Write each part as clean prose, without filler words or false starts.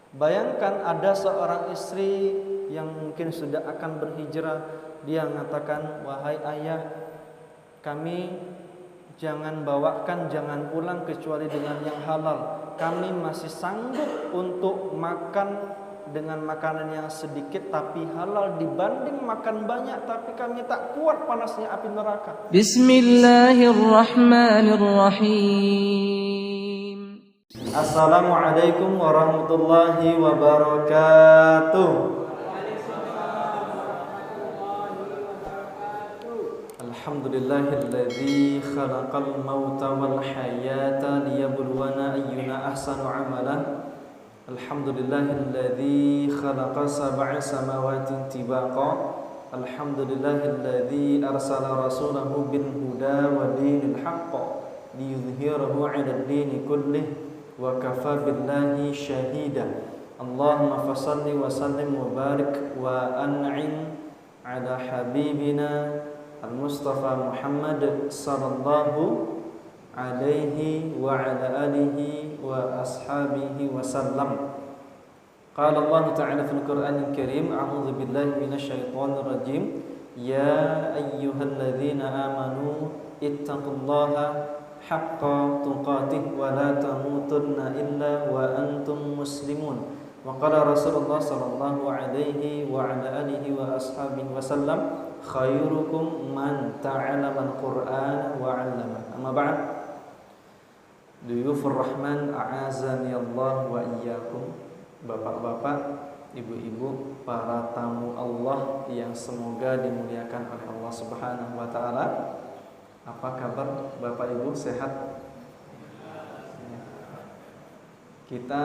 Bayangkan ada seorang istri yang mungkin sudah akan berhijrah, dia mengatakan, "Wahai ayah, kami jangan pulang kecuali dengan yang halal. Kami masih sanggup untuk makan dengan makanan yang sedikit tapi halal dibanding makan banyak, tapi kami tak kuat panasnya api neraka." Bismillahirrahmanirrahim. Assalamualaikum warahmatullahi wabarakatuh. Alhamdulillahilladzi khalaqal mauta wal hayata liyabluwana ayyuna ahsanu amala. Alhamdulillahilladzi khalaqa sab'a samawatin tibaqa. Alhamdulillahilladzi arsala rasulahu bil huda wa dinil haqq liyudhhirahu 'alad dini kullih wa kafa billahi syahida. Allahumma fassalli wa sallim wa barik wa an'im ala habibina al-Mustafa Muhammad sallallahu alaihi wa ala alihi wa ashabihi wa sallam. Qala Allah Ta'ala fil Qur'anil Karim, a'udzu billahi minasy syaithanir rajim. Ya ayyuhalladzina amanu ittaqullaha haqqa tuqatih wa la tamutunna illa wa antum muslimun. Wa qala Rasulullah sallallahu alaihi wa ala alihi wa ashabihi wa sallam, khairukum man ta'allama al-Qur'ana wa 'allama. Amma ba'd. Duyufur Rahman a'azani Allah wa iyyakum. Bapak-bapak, ibu-ibu, para tamu Allah yang semoga dimuliakan oleh Allah Subhanahu wa taala. Apa kabar Bapak Ibu, sehat? Kita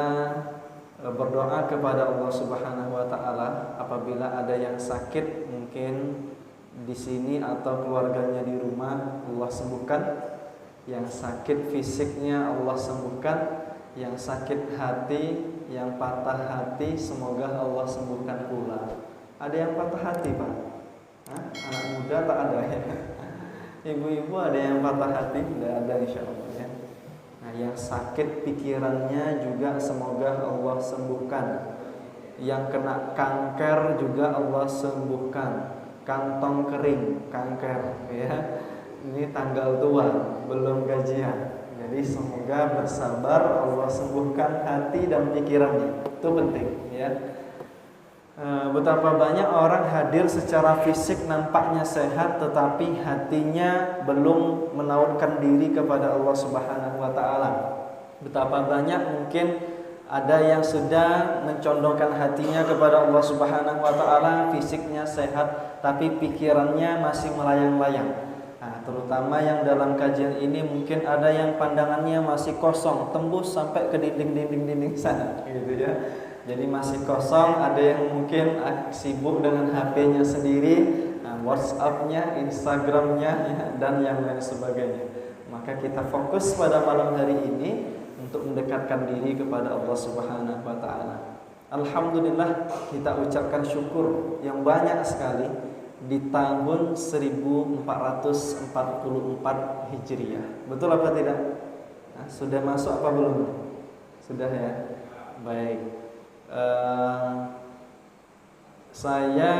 berdoa kepada Allah Subhanahu wa taala apabila ada yang sakit mungkin di sini atau keluarganya di rumah, Allah sembuhkan. Yang sakit fisiknya Allah sembuhkan. Yang sakit hati, yang patah hati, semoga Allah sembuhkan pula. Ada yang patah hati, Pak? Anak muda tak ada ya? Ibu-ibu ada yang patah hati? Tidak ada, insya Allah ya. Nah, yang sakit pikirannya juga semoga Allah sembuhkan. Yang kena kanker juga Allah sembuhkan. Kantong kering, kanker ya. Ini tanggal tua, belum gajian. Jadi semoga bersabar, Allah sembuhkan hati dan pikirannya. Itu penting ya. Betapa banyak orang hadir secara fisik nampaknya sehat, tetapi hatinya belum menautkan diri kepada Allah Subhanahu wa taala. Betapa banyak mungkin ada yang sudah mencondongkan hatinya kepada Allah Subhanahu wa taala, fisiknya sehat tapi pikirannya masih melayang-layang. Nah, terutama yang dalam kajian ini mungkin ada yang pandangannya masih kosong, tembus sampai ke dinding sana gitu ya. Jadi masih kosong, ada yang mungkin sibuk dengan HP-nya sendiri, WhatsApp-nya, Instagram-nya ya, dan yang lain sebagainya. Maka kita fokus pada malam hari ini untuk mendekatkan diri kepada Allah Subhanahu wa taala. Alhamdulillah, kita ucapkan syukur yang banyak sekali di tahun 1444 Hijriah. Betul apa tidak? Sudah masuk apa belum? Sudah ya. Baik. Saya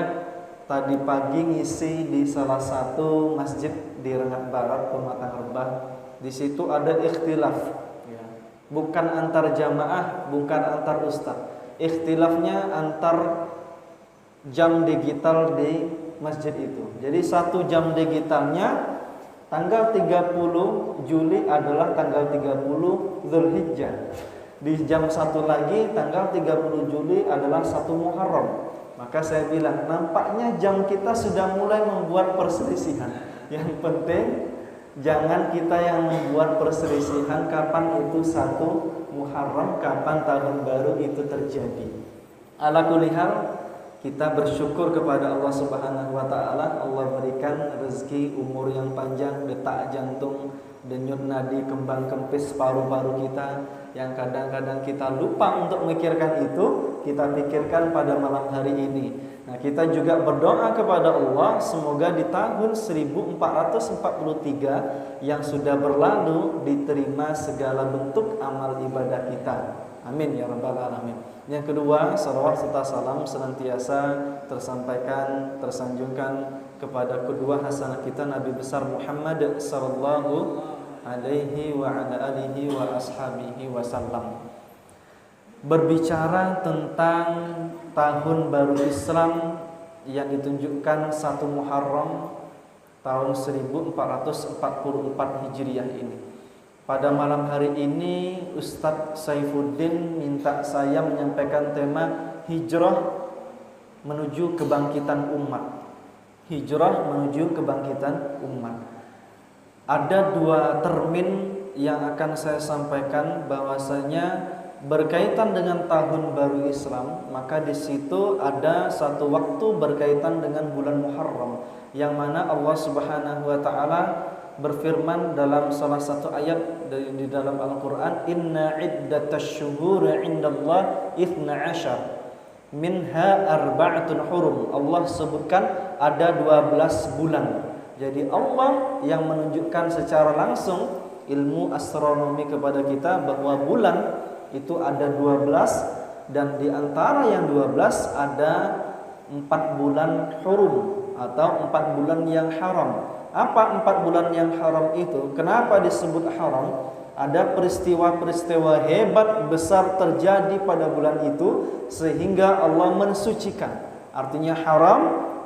tadi pagi ngisi di salah satu masjid di Rengat Barat, Pematang Rebah. Di situ ada ikhtilaf, ya. Bukan antar jamaah, bukan antar ustaz. Ikhtilafnya antar jam digital di masjid itu. Jadi satu jam digitalnya tanggal 30 Juli adalah tanggal 30 Zulhijjah. Di jam satu lagi tanggal 30 Juli adalah 1 Muharram. Maka saya bilang, nampaknya jam kita sudah mulai membuat perselisihan. Yang penting jangan kita yang membuat perselisihan kapan itu 1 Muharram, kapan tahun baru itu terjadi. Ala kulli hal, kita bersyukur kepada Allah Subhanahu wa taala. Allah berikan rezeki, umur yang panjang, detak jantung, denyut nadi, kembang kempis paru-paru kita yang kadang-kadang kita lupa untuk memikirkan itu, kita pikirkan pada malam hari ini. Nah, kita juga berdoa kepada Allah semoga di tahun 1443 yang sudah berlalu diterima segala bentuk amal ibadah kita. Amin ya rabbal alamin. Yang kedua, salawat serta salam senantiasa tersampaikan, tersanjungkan kepada kedua hasanah kita Nabi besar Muhammad sallallahu alaihi wa ala alihi wa ashabihi wasallam. Berbicara tentang tahun baru Islam yang ditunjukkan 1 Muharram tahun 1444 Hijriah ini. Pada malam hari ini Ustadz Saifuddin minta saya menyampaikan tema hijrah menuju kebangkitan umat. Hijrah menuju kebangkitan umat. Ada 2 termin yang akan saya sampaikan bahwasanya berkaitan dengan tahun baru Islam, maka di situ ada satu waktu berkaitan dengan bulan Muharram yang mana Allah Subhanahu wa taala berfirman dalam salah satu ayat di dalam Al-Qur'an, inna iddatasy syuhuri 'indallah 12 minha arba'atun hurum. Allah sebutkan ada 12 bulan. Jadi Allah yang menunjukkan secara langsung ilmu astronomi kepada kita bahwa bulan itu ada 12 dan di antara yang 12 ada 4 bulan hurum atau 4 bulan yang haram. Apa 4 bulan yang haram itu? Kenapa disebut haram? Ada peristiwa-peristiwa hebat besar terjadi pada bulan itu sehingga Allah mensucikan. Artinya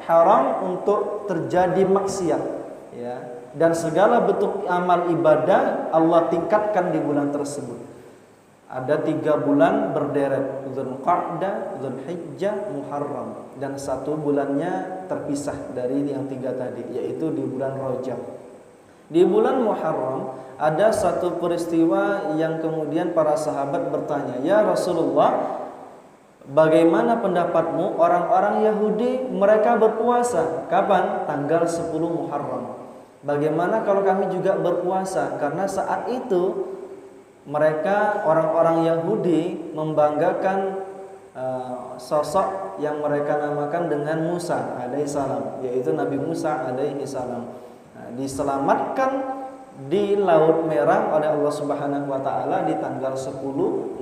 haram untuk terjadi maksiat, ya. Dan segala bentuk amal ibadah Allah tingkatkan di bulan tersebut. Ada 3 bulan berderet, Dzulqa'dah, Dzulhijjah, Muharram, dan 1 bulannya terpisah dari yang 3 tadi, yaitu di bulan Rajab. Di bulan Muharram ada satu peristiwa yang kemudian para sahabat bertanya, "Ya Rasulullah, bagaimana pendapatmu orang-orang Yahudi mereka berpuasa? Kapan? Tanggal 10 Muharram. Bagaimana kalau kami juga berpuasa?" Karena saat itu mereka orang-orang Yahudi membanggakan sosok yang mereka namakan dengan Musa alaihissalam, yaitu Nabi Musa alaihissalam. Diselamatkan di Laut Merah oleh Allah Subhanahu wa taala di tanggal 10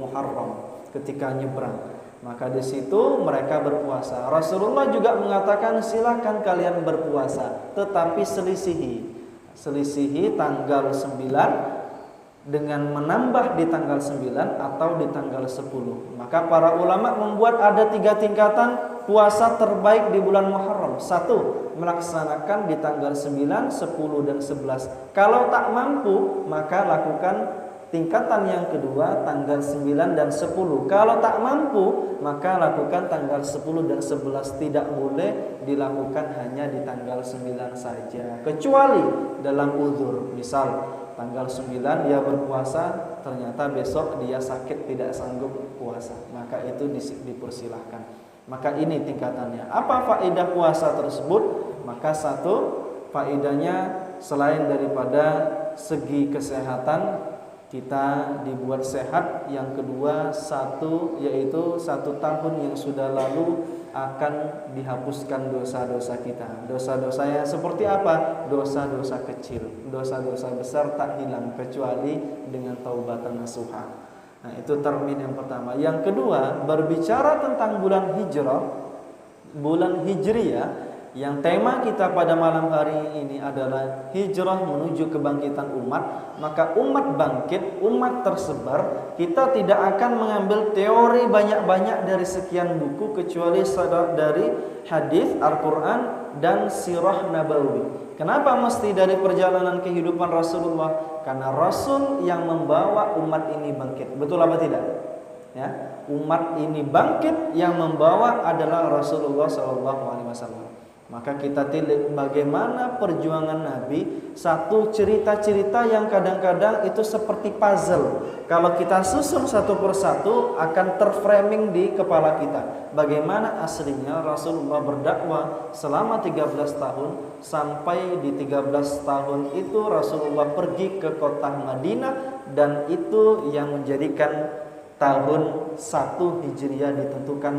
Muharram ketika nyebrang. Maka di situ mereka berpuasa. Rasulullah juga mengatakan silakan kalian berpuasa, tetapi selisihi tanggal 9 dengan menambah di tanggal 9 atau di tanggal 10. Maka para ulama membuat ada 3 tingkatan puasa terbaik di bulan Muharram. 1, melaksanakan di tanggal 9, 10 dan 11. Kalau tak mampu, maka lakukan tingkatan yang kedua tanggal 9 dan 10. Kalau tak mampu, maka lakukan tanggal 10 dan 11. Tidak boleh dilakukan hanya di tanggal 9 saja, kecuali dalam uzur. Misal tanggal 9 dia berpuasa, ternyata besok dia sakit tidak sanggup puasa, maka itu dipersilahkan. Maka ini tingkatannya. Apa faedah puasa tersebut? Maka 1, faedahnya selain daripada segi kesehatan kita dibuat sehat, yang kedua 1 yaitu 1 tahun yang sudah lalu akan dihapuskan dosa-dosa kita. Dosa-dosa yang seperti apa? Dosa-dosa kecil. Dosa-dosa besar tak hilang kecuali dengan taubatan nasuha. Nah, itu termin yang pertama. Yang kedua, berbicara tentang bulan hijrah, bulan hijriyah, yang tema kita pada malam hari ini adalah hijrah menuju kebangkitan umat. Maka umat bangkit, umat tersebar. Kita tidak akan mengambil teori banyak-banyak dari sekian buku, kecuali dari hadis, Al-Quran, dan sirah Nabawi. Kenapa mesti dari perjalanan kehidupan Rasulullah? Karena Rasul yang membawa umat ini bangkit. Betul apa tidak? Ya, umat ini bangkit yang membawa adalah Rasulullah SAW. Maka kita tilik bagaimana perjuangan Nabi. Satu cerita-cerita yang kadang-kadang itu seperti puzzle. Kalau kita susun satu persatu akan terframing di kepala kita. Bagaimana aslinya Rasulullah berdakwah selama 13 tahun. Sampai di 13 tahun itu Rasulullah pergi ke kota Madinah. Dan itu yang menjadikan tahun 1 Hijriah ditentukan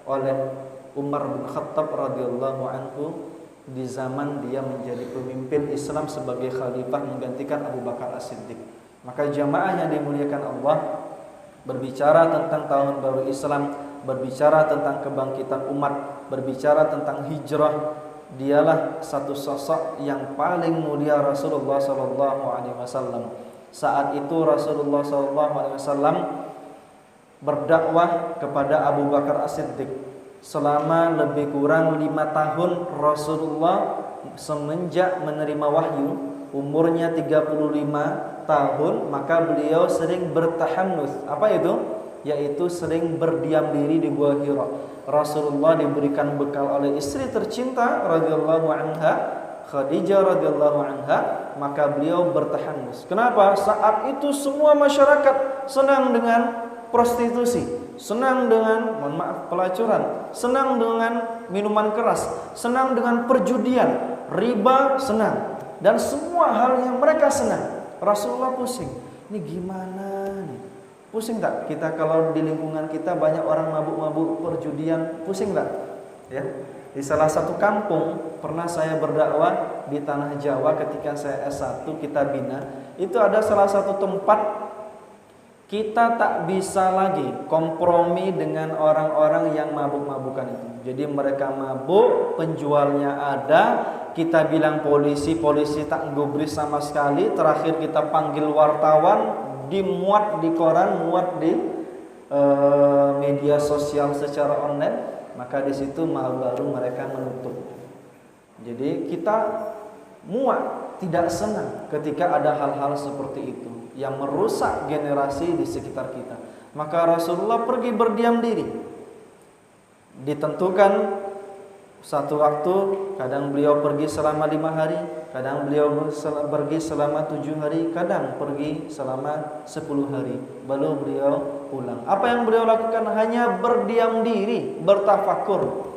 oleh Umar bin Khattab radhiyallahu anhu di zaman dia menjadi pemimpin Islam sebagai khalifah menggantikan Abu Bakar As-Siddiq. Maka jamaah yang dimuliakan Allah, berbicara tentang tahun baru Islam, berbicara tentang kebangkitan umat, berbicara tentang hijrah. Dialah satu sosok yang paling mulia Rasulullah sallallahu alaihi wasallam. Saat itu Rasulullah sallallahu alaihi wasallam berdakwah kepada Abu Bakar As-Siddiq selama lebih kurang 5 tahun. Rasulullah semenjak menerima wahyu umurnya 35 tahun, maka beliau sering bertahannus. Apa itu? Yaitu sering berdiam diri di Gua Hira. Rasulullah diberikan bekal oleh istri tercinta radhiyallahu anha, Khadijah radhiyallahu anha, maka beliau bertahannus. Kenapa? Saat itu semua masyarakat senang dengan prostitusi, senang dengan, mohon maaf, pelacuran, senang dengan minuman keras, senang dengan perjudian, riba senang, dan semua hal yang mereka senang. Rasulullah pusing. Ini gimana nih? Pusing tak? Kita kalau di lingkungan kita banyak orang mabuk-mabuk perjudian, pusing tak? Ya. Di salah satu kampung pernah saya berdakwah di tanah Jawa ketika saya S1 Kitabina. Itu ada salah satu tempat kita tak bisa lagi kompromi dengan orang-orang yang mabuk-mabukan itu. Jadi mereka mabuk, penjualnya ada, kita bilang polisi, polisi tak gubris sama sekali. Terakhir kita panggil wartawan, dimuat di koran, muat di media sosial secara online. Maka di situ baru mereka menutup. Jadi kita muak, tidak senang ketika ada hal-hal seperti itu yang merusak generasi di sekitar kita. Maka Rasulullah pergi berdiam diri. Ditentukan satu waktu, kadang beliau pergi selama 5 hari, kadang beliau pergi selama 7 hari, kadang pergi selama 10 hari, baru beliau pulang. Apa yang beliau lakukan? Hanya berdiam diri, bertafakur.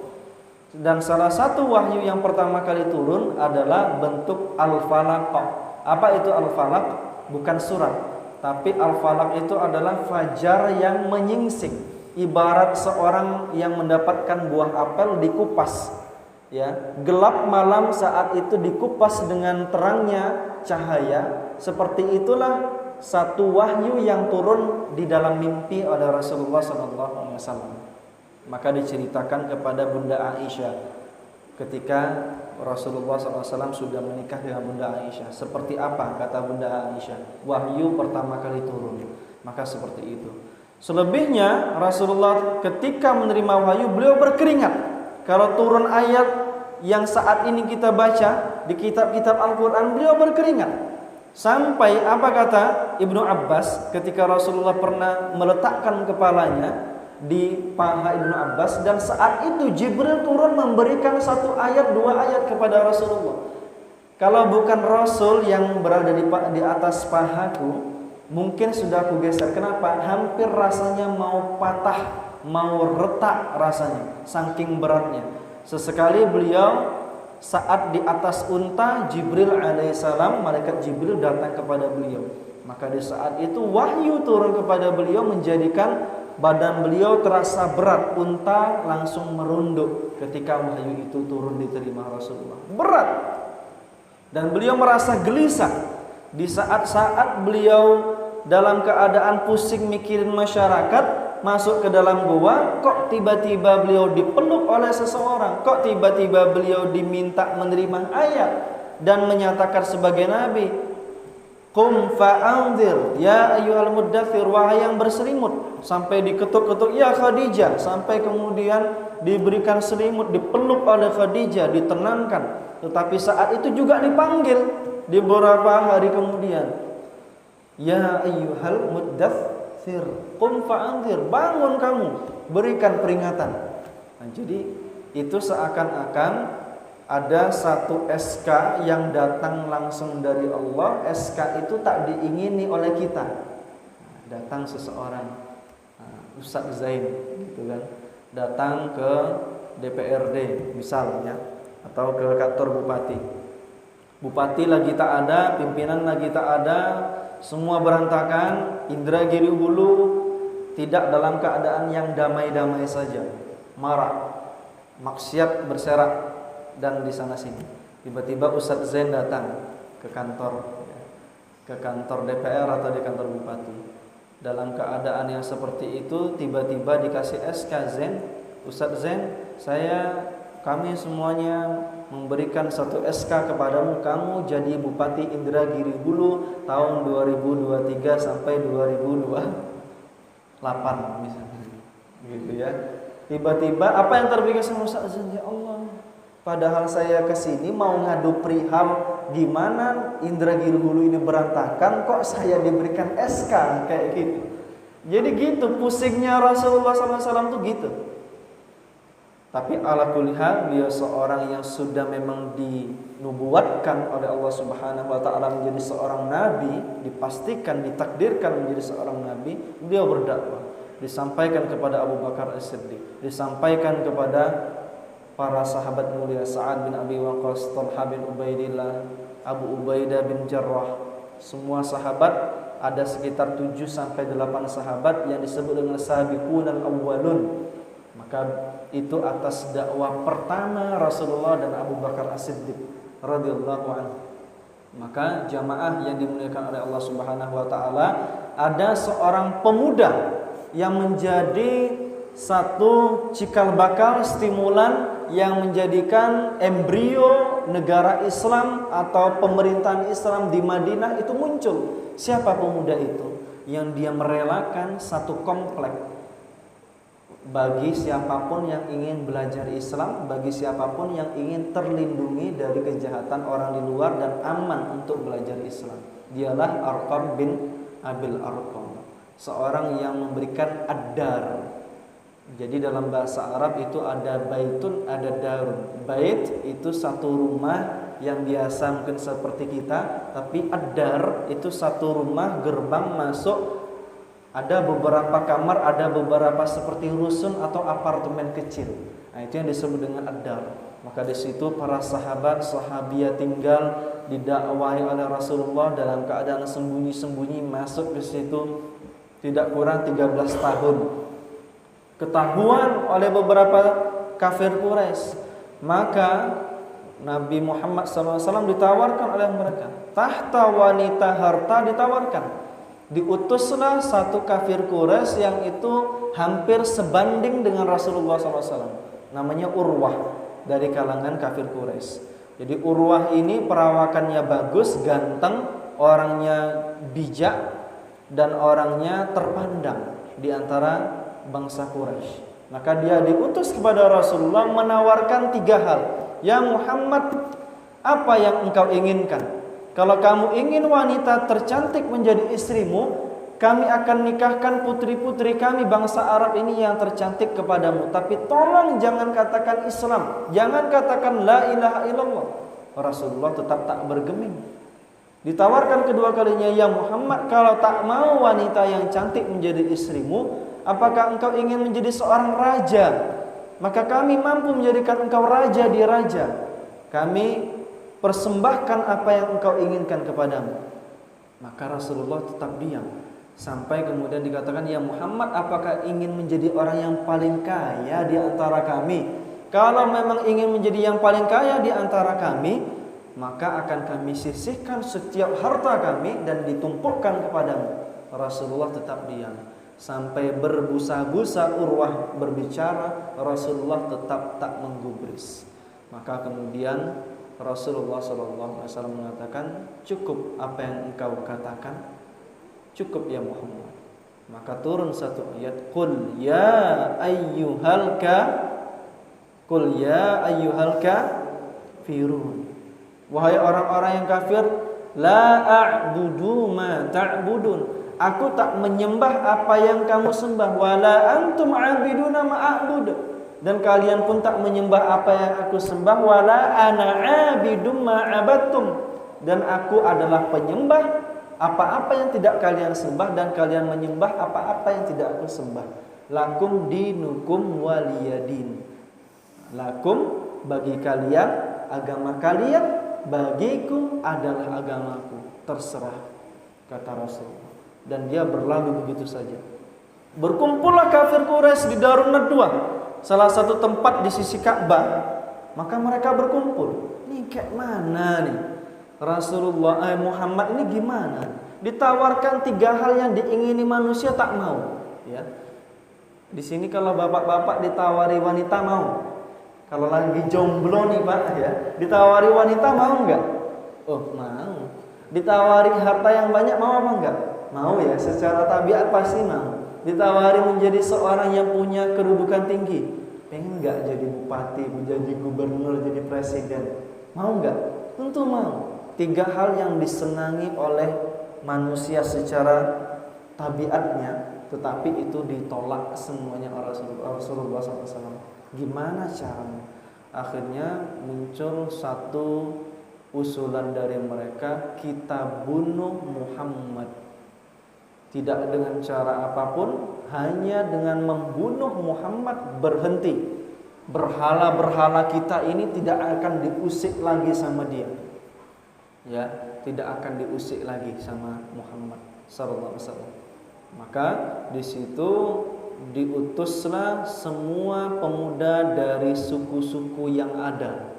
Dan salah satu wahyu yang pertama kali turun adalah bentuk Al-Falaq. Apa itu Al-Falaq? Bukan surat, tapi Al-Falaq itu adalah fajar yang menyingsing. Ibarat seorang yang mendapatkan buah apel dikupas, ya, gelap malam saat itu dikupas dengan terangnya cahaya. Seperti itulah satu wahyu yang turun di dalam mimpi oleh Rasulullah SAW. Maka diceritakan kepada Bunda Aisyah ketika Rasulullah SAW sudah menikah dengan Bunda Aisyah. Seperti apa kata Bunda Aisyah? Wahyu pertama kali turun. Maka seperti itu. Selebihnya Rasulullah ketika menerima wahyu beliau berkeringat. Kalau turun ayat yang saat ini kita baca di kitab-kitab Al-Quran, beliau berkeringat. Sampai apa kata Ibnu Abbas ketika Rasulullah pernah meletakkan kepalanya di paha Ibnu Abbas, dan saat itu Jibril turun memberikan 1 ayat 2 ayat kepada Rasulullah. Kalau bukan Rasul yang berada di atas pahaku, mungkin sudah aku geser. Kenapa? Hampir rasanya mau patah, mau retak rasanya, saking beratnya. Sesekali beliau saat di atas unta, Jibril alaihissalam, malaikat Jibril datang kepada beliau. Maka di saat itu wahyu turun kepada beliau menjadikan badan beliau terasa berat. Unta langsung merunduk ketika wahyu itu turun diterima Rasulullah. Berat. Dan beliau merasa gelisah. Di saat-saat beliau dalam keadaan pusing mikirin masyarakat, masuk ke dalam gua, kok tiba-tiba beliau dipeluk oleh seseorang, kok tiba-tiba beliau diminta menerima ayat dan menyatakan sebagai nabi, qum fa'anzir ya ayyuhal muddathir, wahai yang berselimut, sampai diketuk-ketuk ya Khadijah, sampai kemudian diberikan selimut, dipeluk oleh Khadijah, ditenangkan. Tetapi saat itu juga dipanggil di beberapa hari kemudian, ya ayyuhal muddathir qum fa'anzir, bangun kamu, berikan peringatan. Nah, jadi itu seakan-akan ada satu SK yang datang langsung dari Allah. SK itu tak diingini oleh kita. Datang seseorang, Ustadz Zain gitu kan, datang ke DPRD misalnya, atau ke kantor bupati. Bupati lagi tak ada, pimpinan lagi tak ada, semua berantakan, Indragiri Hulu tidak dalam keadaan yang damai-damai saja, marah, maksiat berserak, dan di sana sini. Tiba-tiba Ustadz Zain datang ke kantor DPR atau di kantor bupati. Dalam keadaan yang seperti itu tiba-tiba dikasih SK, Zen, Ustadz Zen, kami semuanya memberikan satu SK kepadamu, kamu jadi Bupati Indragiri Hulu tahun 2023 sampai 2028 misalnya. Gitu ya. Tiba-tiba apa yang terpikir sama Ustadz Zen? Ya Allah, padahal saya kesini mau ngadu perihal gimana Indragiri Hulu ini berantakan, kok saya diberikan SK kayak gitu. Jadi gitu pusingnya Rasulullah SAW tuh gitu. Tapi ala kulli hal, dia seorang yang sudah memang dinubuatkan oleh Allah Subhanahu wa taala menjadi seorang nabi, dipastikan ditakdirkan menjadi seorang nabi, dia berdakwah. Disampaikan kepada Abu Bakar As-Siddiq, disampaikan kepada para sahabat mulia Sa'ad bin Abi Waqqas, Talha bin Ubaidillah, Abu Ubaidah bin Jarrah. Semua sahabat, ada sekitar 7 sampai 8 sahabat yang disebut dengan sabiqunal awwalun. Maka itu atas dakwah pertama Rasulullah dan Abu Bakar As-Siddiq radhiyallahu anhu. Maka jamaah yang dimuliakan oleh Allah Subhanahu wa taala, ada seorang pemuda yang menjadi satu cikal bakal stimulan yang menjadikan embrio negara Islam atau pemerintahan Islam di Madinah itu muncul. Siapa pemuda itu? Yang dia merelakan satu komplek bagi siapapun yang ingin belajar Islam, bagi siapapun yang ingin terlindungi dari kejahatan orang di luar dan aman untuk belajar Islam. Dialah Arqam bin Abil Arqam, seorang yang memberikan ad-dar. Jadi dalam bahasa Arab itu ada baitun, ada darun. Bait itu satu rumah yang biasa mungkin seperti kita, tapi ad-dar itu satu rumah gerbang masuk. Ada beberapa kamar, ada beberapa seperti rusun atau apartemen kecil. Nah, itu yang disebut dengan ad-dar. Maka di situ para sahabat, sahabiah tinggal, didakwahi oleh Rasulullah dalam keadaan sembunyi-sembunyi masuk ke situ tidak kurang 13 tahun. Ketahuan oleh beberapa kafir Quraisy. Maka Nabi Muhammad SAW ditawarkan oleh mereka. Tahta wanita harta ditawarkan. Diutuslah satu kafir Quraisy yang itu hampir sebanding dengan Rasulullah SAW. Namanya Urwah, dari kalangan kafir Quraisy. Jadi Urwah ini perawakannya bagus, ganteng, orangnya bijak, dan orangnya terpandang di antara bangsa Quraisy. Maka dia diutus kepada Rasulullah menawarkan 3 hal. Ya Muhammad, apa yang engkau inginkan? Kalau kamu ingin wanita tercantik menjadi istrimu, kami akan nikahkan putri-putri kami bangsa Arab ini yang tercantik kepadamu. Tapi tolong jangan katakan Islam, jangan katakan la ilaha illallah. Rasulullah tetap tak bergeming. Ditawarkan kedua kalinya, ya Muhammad, kalau tak mau wanita yang cantik menjadi istrimu, apakah engkau ingin menjadi seorang raja? Maka kami mampu menjadikan engkau raja di raja. Kami persembahkan apa yang engkau inginkan kepadamu. Maka Rasulullah tetap diam. Sampai kemudian dikatakan, ya Muhammad, apakah ingin menjadi orang yang paling kaya di antara kami? Kalau memang ingin menjadi yang paling kaya di antara kami, maka akan kami sisihkan setiap harta kami dan ditumpukkan kepadamu. Rasulullah tetap diam. Sampai berbusa-busa Urwah berbicara, Rasulullah tetap tak menggubris. Maka kemudian Rasulullah SAW mengatakan, cukup apa yang engkau katakan, cukup ya Muhammad. Maka turun satu ayat, Qul ya ayyuhal kafirun. Wahai orang-orang yang kafir, la a'budu ma ta'budun. Aku tak menyembah apa yang kamu sembah. Wala antum 'abiduna ma a'budu. Dan kalian pun tak menyembah apa yang aku sembah. Wala ana 'abidum ma 'abadtum. Dan aku adalah penyembah apa-apa yang tidak kalian sembah, dan kalian menyembah apa-apa yang tidak aku sembah. Lakum dinukum waliyadin. Lakum, bagi kalian agama kalian, bagiku adalah agamaku. Terserah, kata Rasulullah. Dan dia berlalu begitu saja. Berkumpullah kafir Quraisy di Darun Nadwah, salah satu tempat di sisi Ka'bah. Maka mereka berkumpul. Ini kayak mana nih Rasulullah Muhammad ini gimana? Ditawarkan 3 hal yang diingini manusia tak mau, ya. Di sini kalau bapak-bapak ditawari wanita mau. Kalau lagi jomblo nih Pak, ya, ditawari wanita mau enggak? Oh, mau. Ditawari harta yang banyak mau apa enggak? Mau ya, secara tabiat pasti mau. Ditawari menjadi seorang yang punya kedudukan tinggi, pengen enggak jadi bupati, menjadi gubernur, jadi presiden? Mau enggak? Tentu mau. 3 hal yang disenangi oleh manusia secara tabiatnya, tetapi itu ditolak semuanya oleh Rasulullah SAW. Gimana caranya? Akhirnya muncul satu usulan dari mereka, kita bunuh Muhammad. Tidak dengan cara apapun, hanya dengan membunuh Muhammad berhenti. Berhala-berhala kita ini tidak akan diusik lagi sama dia. Ya, tidak akan diusik lagi sama Muhammad sallallahu alaihi wasallam. Maka di situ diutuslah semua pemuda dari suku-suku yang ada,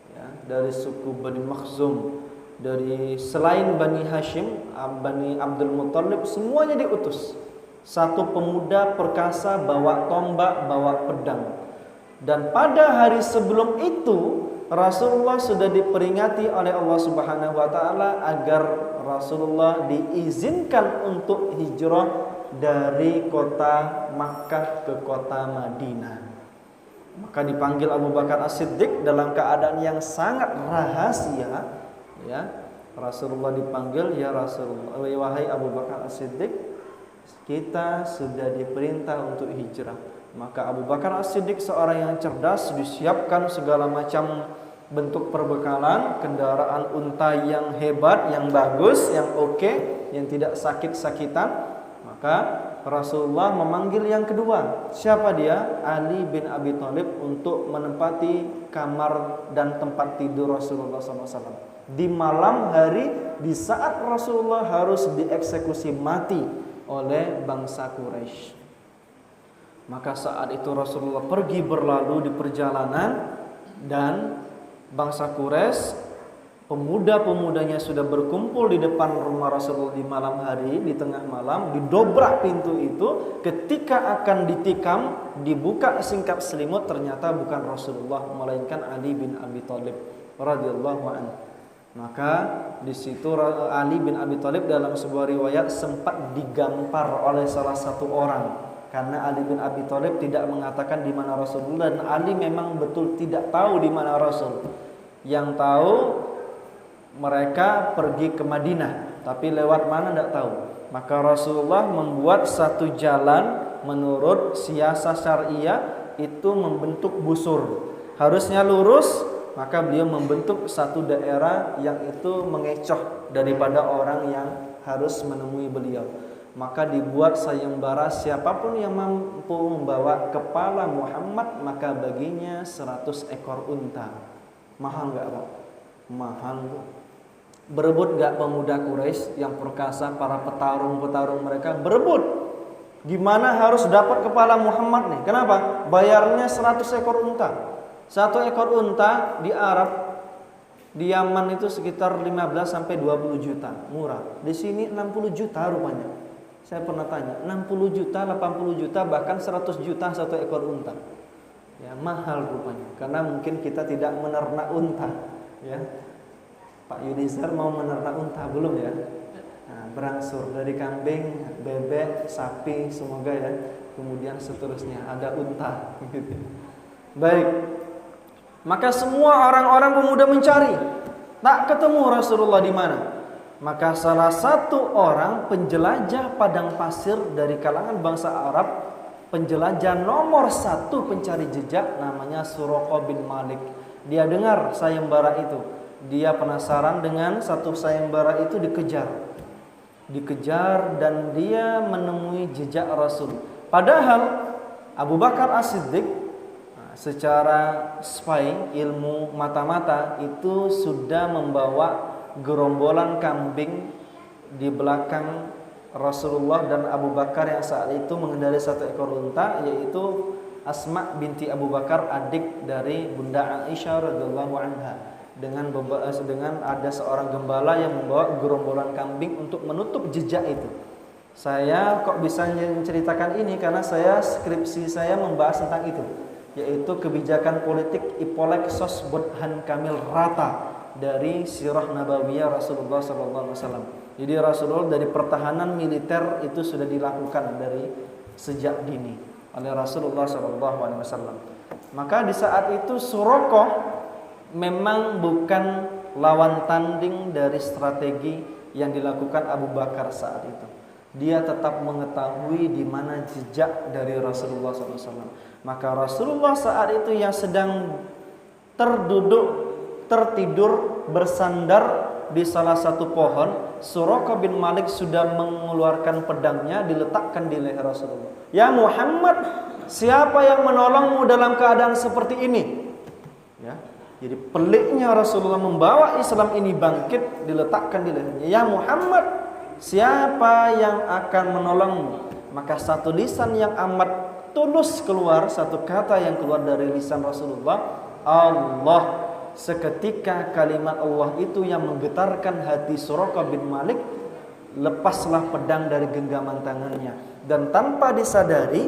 ya, dari suku Bani Makhzum, dari selain Bani Hashim, Bani Abdul Muttalib, semuanya diutus. Satu pemuda perkasa bawa tombak, bawa pedang. Dan pada hari sebelum itu Rasulullah sudah diperingati oleh Allah Subhanahu wa taala agar Rasulullah diizinkan untuk hijrah dari kota Makkah ke kota Madinah. Maka dipanggil Abu Bakar As-Siddiq dalam keadaan yang sangat rahasia, ya. Rasulullah dipanggil, ya Rasulullah, wahai Abu Bakar As-Siddiq, kita sudah diperintah untuk hijrah. Maka Abu Bakar As-Siddiq seorang yang cerdas, disiapkan segala macam bentuk perbekalan, kendaraan unta yang hebat, yang bagus, yang oke, yang tidak sakit-sakitan. Maka Rasulullah memanggil yang kedua. Siapa dia? Ali bin Abi Thalib untuk menempati kamar dan tempat tidur Rasulullah SAW. Di malam hari, di saat Rasulullah harus dieksekusi mati oleh bangsa Quraisy. Maka saat itu Rasulullah pergi berlalu di perjalanan, dan bangsa Quraisy, pemuda-pemudanya sudah berkumpul di depan rumah Rasulullah di malam hari, di tengah malam, didobrak pintu itu. Ketika akan ditikam, dibuka singkap selimut, ternyata bukan Rasulullah melainkan Ali bin Abi Thalib radhiyallahu anhu. Maka di situ Ali bin Abi Thalib dalam sebuah riwayat sempat digampar oleh salah satu orang. Karena Ali bin Abi Thalib tidak mengatakan di mana Rasulullah, dan Ali memang betul tidak tahu di mana Rasul. Yang tahu mereka pergi ke Madinah, tapi lewat mana tidak tahu. Maka Rasulullah membuat satu jalan menurut siasah syariah itu membentuk busur. Harusnya lurus, maka beliau membentuk satu daerah yang itu mengecoh daripada orang yang harus menemui beliau. Maka dibuat sayembara, siapapun yang mampu membawa kepala Muhammad maka baginya 100 ekor unta. Mahal enggak Pak? Mahal. Berebut enggak pemuda Quraisy yang perkasa, para petarung-petarung mereka berebut. Gimana harus dapat kepala Muhammad nih? Kenapa? Bayarnya 100 ekor unta. 1 ekor unta di Arab, di Yaman itu sekitar 15 sampai 20 juta, murah. Di sini 60 juta rupanya. Saya pernah tanya, 60 juta, 80 juta, bahkan 100 juta 1 ekor unta. Ya, mahal rupanya. Karena mungkin kita tidak menernak unta, ya. Pak Yunizar mau menernak unta belum ya? Nah, berangsur dari kambing, bebek, sapi, semoga ya. Kemudian seterusnya ada unta gitu. Baik. Maka semua orang-orang pemuda mencari, tak ketemu Rasulullah di mana. Maka salah satu orang penjelajah padang pasir dari kalangan bangsa Arab, penjelajah nomor 1 pencari jejak, namanya Suraqah bin Malik. Dia dengar sayembara itu, dia penasaran dengan satu sayembara itu, dikejar dan dia menemui jejak Rasul. Padahal Abu Bakar As-Siddiq secara spy, ilmu mata-mata itu sudah membawa gerombolan kambing di belakang Rasulullah dan Abu Bakar yang saat itu mengendarai 1 ekor unta, yaitu Asma binti Abu Bakar, adik dari Bunda Aisyah radhiyallahu anha. dengan ada seorang gembala yang membawa gerombolan kambing untuk menutup jejak itu. Saya kok bisa menceritakan ini karena skripsi saya membahas tentang itu, yaitu kebijakan politik Ipoleksos Burhan Kamil Rata dari sirah nabawiyah Rasulullah SAW. Jadi Rasulullah dari pertahanan militer itu sudah dilakukan dari sejak dini oleh Rasulullah SAW. Maka di saat itu Suraqah memang bukan lawan tanding dari strategi yang dilakukan Abu Bakar saat itu. Dia tetap mengetahui di mana jejak dari Rasulullah SAW. Maka Rasulullah saat itu yang sedang tertidur bersandar di salah satu pohon, Suraqah bin Malik sudah mengeluarkan pedangnya, diletakkan di leher Rasulullah. Ya Muhammad, siapa yang menolongmu dalam keadaan seperti ini? Ya, jadi peliknya Rasulullah membawa Islam ini bangkit, diletakkan di lehernya. Ya Muhammad, siapa yang akan menolongmu? Maka satu lisan yang amat tulus keluar, satu kata yang keluar dari lisan Rasulullah, Allah. Seketika kalimat Allah itu yang menggetarkan hati Suraqah bin Malik, lepaslah pedang dari genggaman tangannya. Dan tanpa disadari,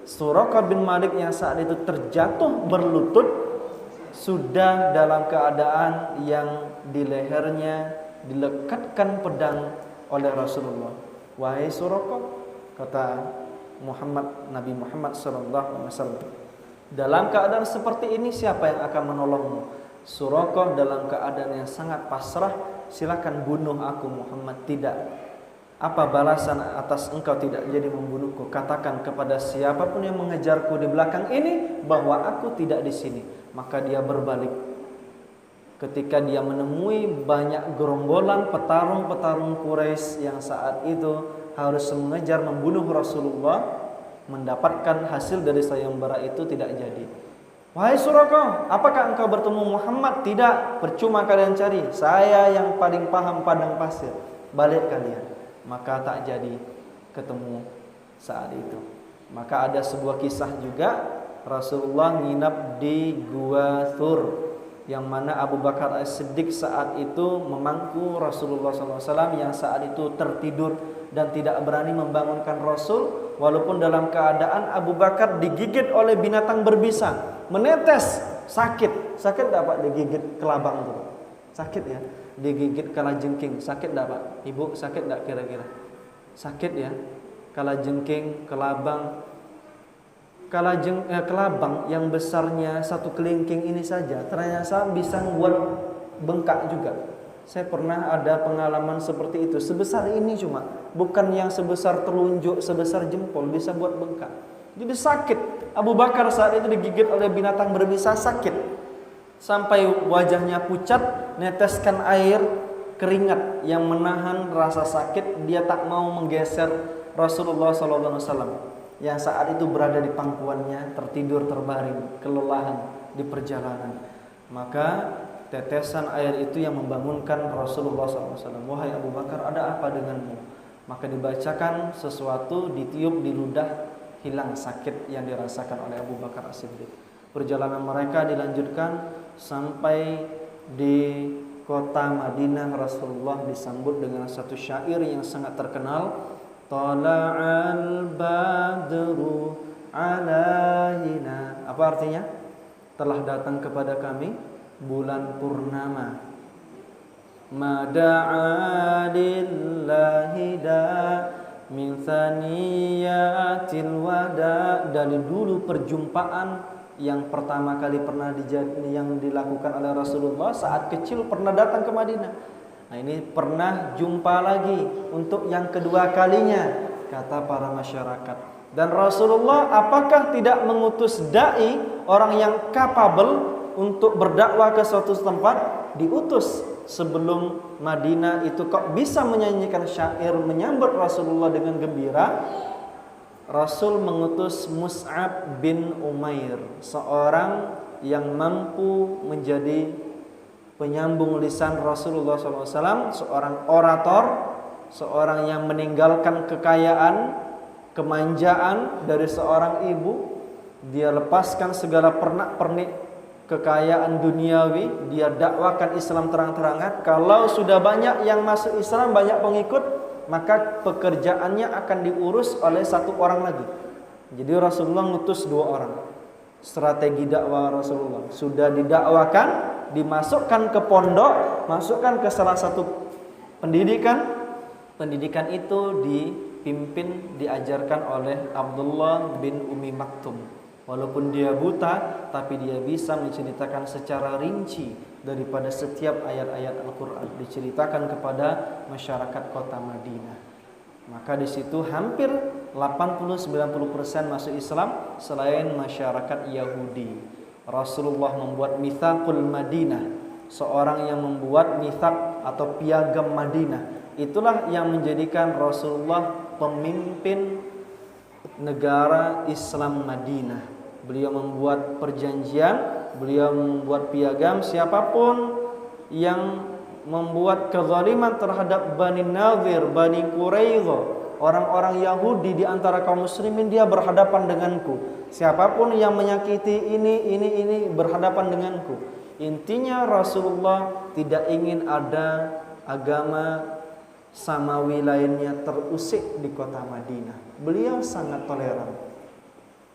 Suraqah bin Malik yang saat itu terjatuh berlutut sudah dalam keadaan yang di lehernya dilekatkan pedang oleh Rasulullah. Wahai Suraqah, kata Nabi Muhammad SAW, dalam keadaan seperti ini siapa yang akan menolongmu? Suraqah dalam keadaan yang sangat pasrah, silakan bunuh aku Muhammad. Tidak. Apa balasan atas engkau tidak jadi membunuhku? Katakan kepada siapapun yang mengejarku di belakang ini bahwa aku tidak di sini. Maka dia berbalik. Ketika dia menemui banyak gerombolan petarung-petarung Quraisy yang saat itu harus mengejar membunuh Rasulullah, mendapatkan hasil dari sayembara itu tidak jadi. Wahai Suraqah, apakah engkau bertemu Muhammad? Tidak, percuma kalian cari. Saya yang paling paham padang pasir. Balik kalian. Maka tak jadi ketemu saat itu. Maka ada sebuah kisah juga, Rasulullah nginap di Gua Thur, yang mana Abu Bakar As-Siddiq saat itu memangku Rasulullah SAW yang saat itu tertidur dan tidak berani membangunkan Rasul, walaupun dalam keadaan Abu Bakar digigit oleh binatang berbisa, menetes, sakit tidak Pak digigit kelabang itu? Sakit ya. Digigit kalajengking, sakit tidak Pak? Ibu sakit tidak kira-kira? Sakit ya. Kalajengking, kelabang. Kelabang yang besarnya satu kelingking ini saja ternyata bisa membuat bengkak juga. Saya pernah ada pengalaman seperti itu. Sebesar ini cuma, bukan yang sebesar telunjuk, sebesar jempol, bisa buat bengkak. Jadi sakit. Abu Bakar saat itu digigit oleh binatang berbisa, sakit. Sampai wajahnya pucat, neteskan air keringat yang menahan rasa sakit. Dia tak mau menggeser Rasulullah SAW yang saat itu berada di pangkuannya, tertidur terbaring, kelelahan di perjalanan. Maka tetesan air itu yang membangunkan Rasulullah SAW. Wahai Abu Bakar, ada apa denganmu? Maka dibacakan sesuatu, ditiup di ludah, hilang sakit yang dirasakan oleh Abu Bakar As-Siddiq. Perjalanan mereka dilanjutkan sampai di kota Madinah. Rasulullah disambut dengan satu syair yang sangat terkenal. Tala'al badru alaina. Apa artinya? Telah datang kepada kami bulan purnama. Mada'a lillahi da min thaniyatil wada. Dari dulu perjumpaan yang pertama kali pernah yang dilakukan oleh Rasulullah saat kecil pernah datang ke Madinah. Nah ini pernah jumpa lagi untuk yang kedua kalinya, kata para masyarakat. Dan Rasulullah apakah tidak mengutus da'i, orang yang capable untuk berdakwah ke suatu tempat? Diutus. Sebelum Madinah itu kok bisa menyanyikan syair menyambut Rasulullah dengan gembira. Rasul mengutus Mus'ab bin Umair, seorang yang mampu menjadi penyambung lisan Rasulullah SAW, seorang orator, seorang yang meninggalkan kekayaan, kemanjaan dari seorang ibu. Dia lepaskan segala pernak-pernik kekayaan duniawi, dia dakwakan Islam terang-terangan. Kalau sudah banyak yang masuk Islam, banyak pengikut, maka pekerjaannya akan diurus oleh satu orang lagi. Jadi Rasulullah ngutus 2 orang. Strategi dakwah Rasulullah sudah didakwakan, dimasukkan ke pondok, masukkan ke salah satu pendidikan. Pendidikan itu dipimpin, diajarkan oleh Abdullah bin Umi Maktum. Walaupun dia buta, tapi dia bisa menceritakan secara rinci daripada setiap ayat-ayat Al-Quran, diceritakan kepada masyarakat kota Madinah. Maka di situ hampir 80-90% masuk Islam selain masyarakat Yahudi. Rasulullah membuat mitsaqul Madinah, seorang yang membuat mitsaq atau piagam Madinah. Itulah yang menjadikan Rasulullah pemimpin negara Islam Madinah. Beliau membuat perjanjian, beliau membuat piagam, siapapun yang membuat kezaliman terhadap Bani Nadir, Bani Quraidah, orang-orang Yahudi di antara kaum muslimin, dia berhadapan denganku. Siapapun yang menyakiti ini berhadapan denganku. Intinya Rasulullah tidak ingin ada agama samawi lainnya terusik di kota Madinah. Beliau sangat toleran.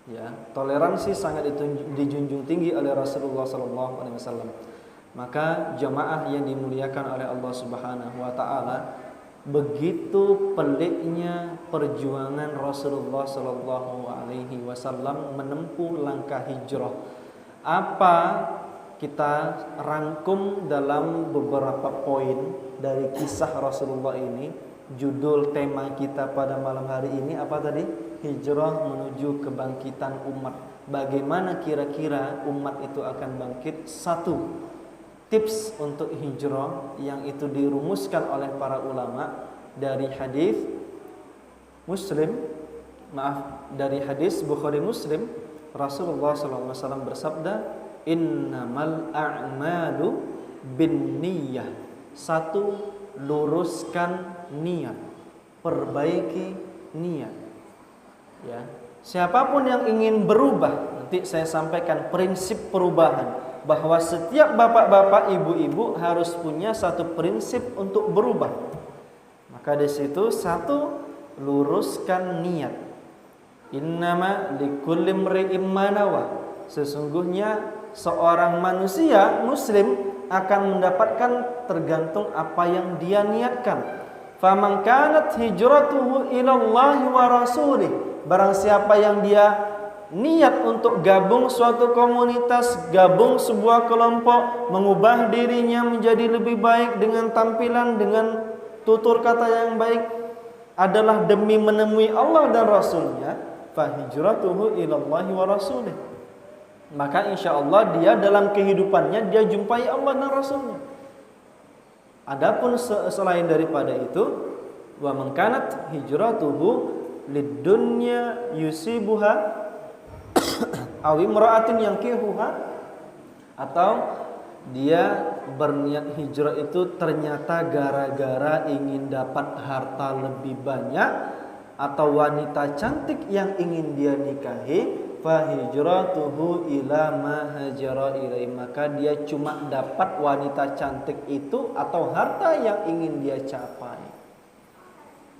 Ya, toleransi sangat dijunjung tinggi oleh Rasulullah SAW. Maka jamaah yang dimuliakan oleh Allah Subhanahu wa taala, begitu peliknya perjuangan Rasulullah sallallahu alaihi wasallam menempuh langkah hijrah. Apa kita rangkum dalam beberapa poin dari kisah Rasulullah ini. Judul tema kita pada malam hari ini apa tadi? Hijrah menuju kebangkitan umat. Bagaimana kira-kira umat itu akan bangkit? 1. Tips untuk hijrah yang itu dirumuskan oleh para ulama dari hadis dari hadis Bukhari Muslim. Rasulullah SAW bersabda, innamal a'malu binniyah. 1. Luruskan niat, perbaiki niat. Ya, siapapun yang ingin berubah, nanti saya sampaikan prinsip perubahan, bahwa setiap bapak-bapak, ibu-ibu harus punya satu prinsip untuk berubah. Maka di situ 1, luruskan niat. Innama likulli imri'in ma nawa. Sesungguhnya seorang manusia muslim akan mendapatkan tergantung apa yang dia niatkan. Faman kanat hijratuhu ilallahi wa rasulih. Barang siapa yang dia niat untuk gabung suatu komunitas, gabung sebuah kelompok, mengubah dirinya menjadi lebih baik dengan tampilan, dengan tutur kata yang baik, adalah demi menemui Allah dan Rasulnya, fa hijratuhu ilallahi wa rasulih. Maka insya Allah dia dalam kehidupannya dia jumpai Allah dan Rasulnya. Adapun selain daripada itu, wa man kanat hijratuhu lidunya yusibuha aw imra'atin yankihuha, atau dia berniat hijrah itu ternyata gara-gara ingin dapat harta lebih banyak atau wanita cantik yang ingin dia nikahi, fa hijratuhu ila ma hajara ilaihi, maka dia cuma dapat wanita cantik itu atau harta yang ingin dia capai.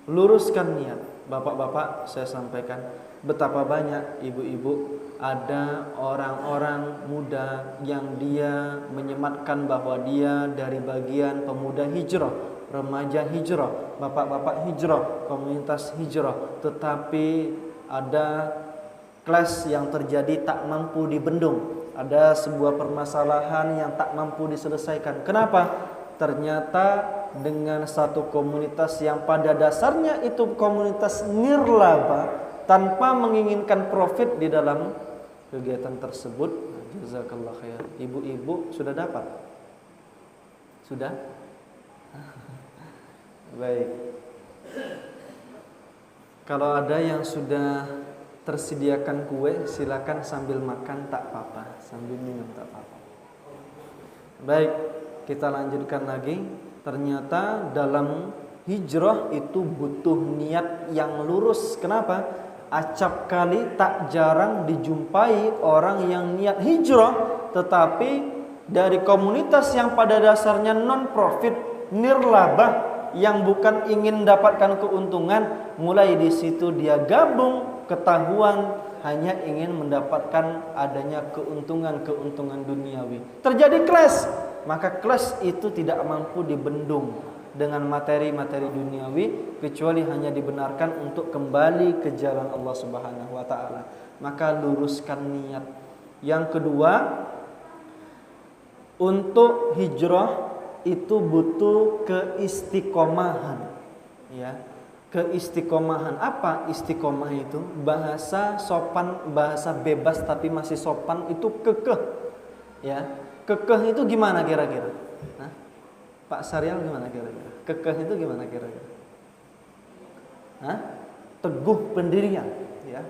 Luruskan niat. Bapak-bapak, saya sampaikan betapa banyak ibu-ibu, ada orang-orang muda yang dia menyematkan bahwa dia dari bagian pemuda hijrah, remaja hijrah, bapak-bapak hijrah, komunitas hijrah, tetapi ada kelas yang terjadi tak mampu dibendung. Ada sebuah permasalahan yang tak mampu diselesaikan. Kenapa? Ternyata dengan satu komunitas yang pada dasarnya itu komunitas nirlaba, tanpa menginginkan profit di dalam kegiatan tersebut. Jazakallah khair. Ibu-ibu sudah dapat? Sudah? Baik. Kalau ada yang sudah tersediakan kue, silakan sambil makan tak apa-apa, sambil minum tak apa-apa. Baik, kita lanjutkan lagi. Ternyata dalam hijrah itu butuh niat yang lurus. Kenapa? Acap kali tak jarang dijumpai orang yang niat hijrah tetapi dari komunitas yang pada dasarnya non-profit, nirlaba, yang bukan ingin mendapatkan keuntungan, mulai di situ dia gabung, ketahuan hanya ingin mendapatkan adanya keuntungan duniawi. Terjadi clash, maka clash itu tidak mampu dibendung dengan materi-materi duniawi, kecuali hanya dibenarkan untuk kembali ke jalan Allah Subhanahu wa taala. Maka luruskan niat. Yang kedua, untuk hijrah itu butuh keistiqomahan, ya. Keistiqomahan. Apa istiqomah itu? Bahasa sopan, bahasa bebas tapi masih sopan itu kekeh, ya. Kekeh itu gimana kira-kira? Hah? Pak Saryal gimana kira-kira? Kekeh itu gimana kira-kira? Hah? Teguh pendirian, ya.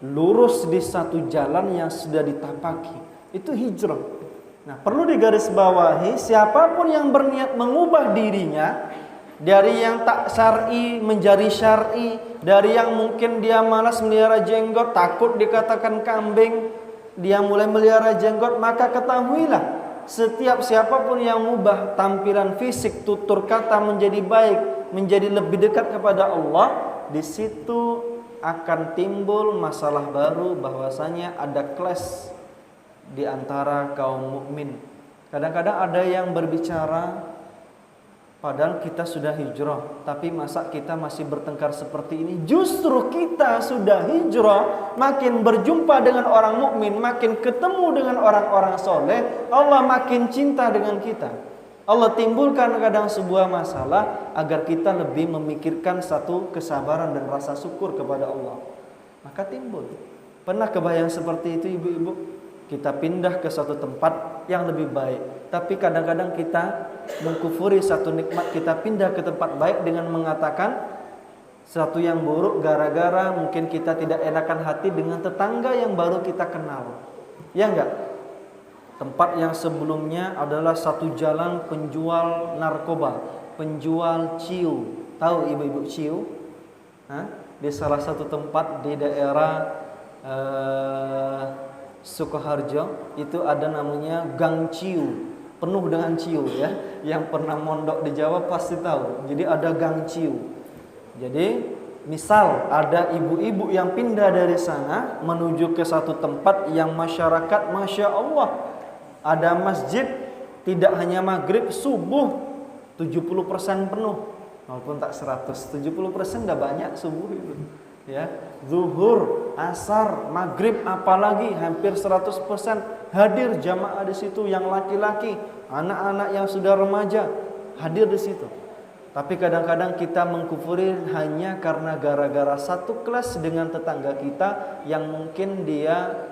Lurus di satu jalan yang sudah ditapaki. Itu hijrah. Nah, perlu digarisbawahi, siapapun yang berniat mengubah dirinya dari yang tak syar'i menjadi syar'i, dari yang mungkin dia malas melihara jenggot, takut dikatakan kambing, dia mulai melihara jenggot, maka ketahuilah, setiap siapapun yang mengubah tampilan fisik, tutur kata menjadi baik, menjadi lebih dekat kepada Allah, di situ akan timbul masalah baru, bahwasanya ada clash di antara kaum mukmin. Kadang-kadang ada yang berbicara padahal kita sudah hijrah, tapi masa kita masih bertengkar seperti ini? Justru kita sudah hijrah, makin berjumpa dengan orang mukmin, makin ketemu dengan orang-orang soleh, Allah makin cinta dengan kita. Allah timbulkan kadang sebuah masalah agar kita lebih memikirkan satu kesabaran dan rasa syukur kepada Allah. Maka timbul. Pernah kebayang seperti itu ibu-ibu? Kita pindah ke satu tempat yang lebih baik, tapi kadang-kadang kita mengkufuri satu nikmat, kita pindah ke tempat baik dengan mengatakan satu yang buruk gara-gara mungkin kita tidak enakan hati dengan tetangga yang baru kita kenal. Ya enggak? Tempat yang sebelumnya adalah satu jalan penjual narkoba, penjual ciu. Tahu ibu-ibu ciu? Hah? Di salah satu tempat di daerah Sukoharjo itu ada namanya Gang Ciu, penuh dengan ciu, ya. Yang pernah mondok di Jawa pasti tahu. Jadi ada Gang Ciu. Jadi misal ada ibu-ibu yang pindah dari sana menuju ke satu tempat yang masyarakat Masya Allah, ada masjid, tidak hanya maghrib, subuh 70% penuh, walaupun tak 100, 70% udah banyak subuh itu, ya. Zuhur, asar, maghrib, apalagi hampir 100% hadir jamaah di situ, yang laki-laki, anak-anak yang sudah remaja hadir di situ. Tapi kadang-kadang kita mengkufuri hanya karena gara-gara satu kelas dengan tetangga kita yang mungkin dia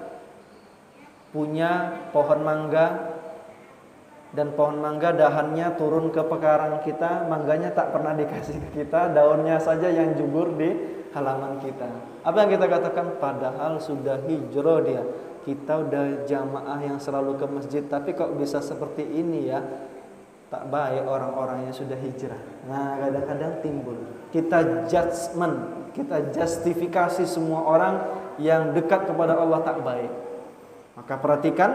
punya pohon mangga, dan pohon mangga dahannya turun ke pekarangan kita, mangganya tak pernah dikasih ke kita, daunnya saja yang jubur di halaman kita. Apa yang kita katakan? Padahal sudah hijrah dia. Kita udah jamaah yang selalu ke masjid, tapi kok bisa seperti ini ya? Tak baik orang-orang yang sudah hijrah. Nah, kadang-kadang timbul. Kita judgment, kita justifikasi semua orang yang dekat kepada Allah tak baik. Maka perhatikan,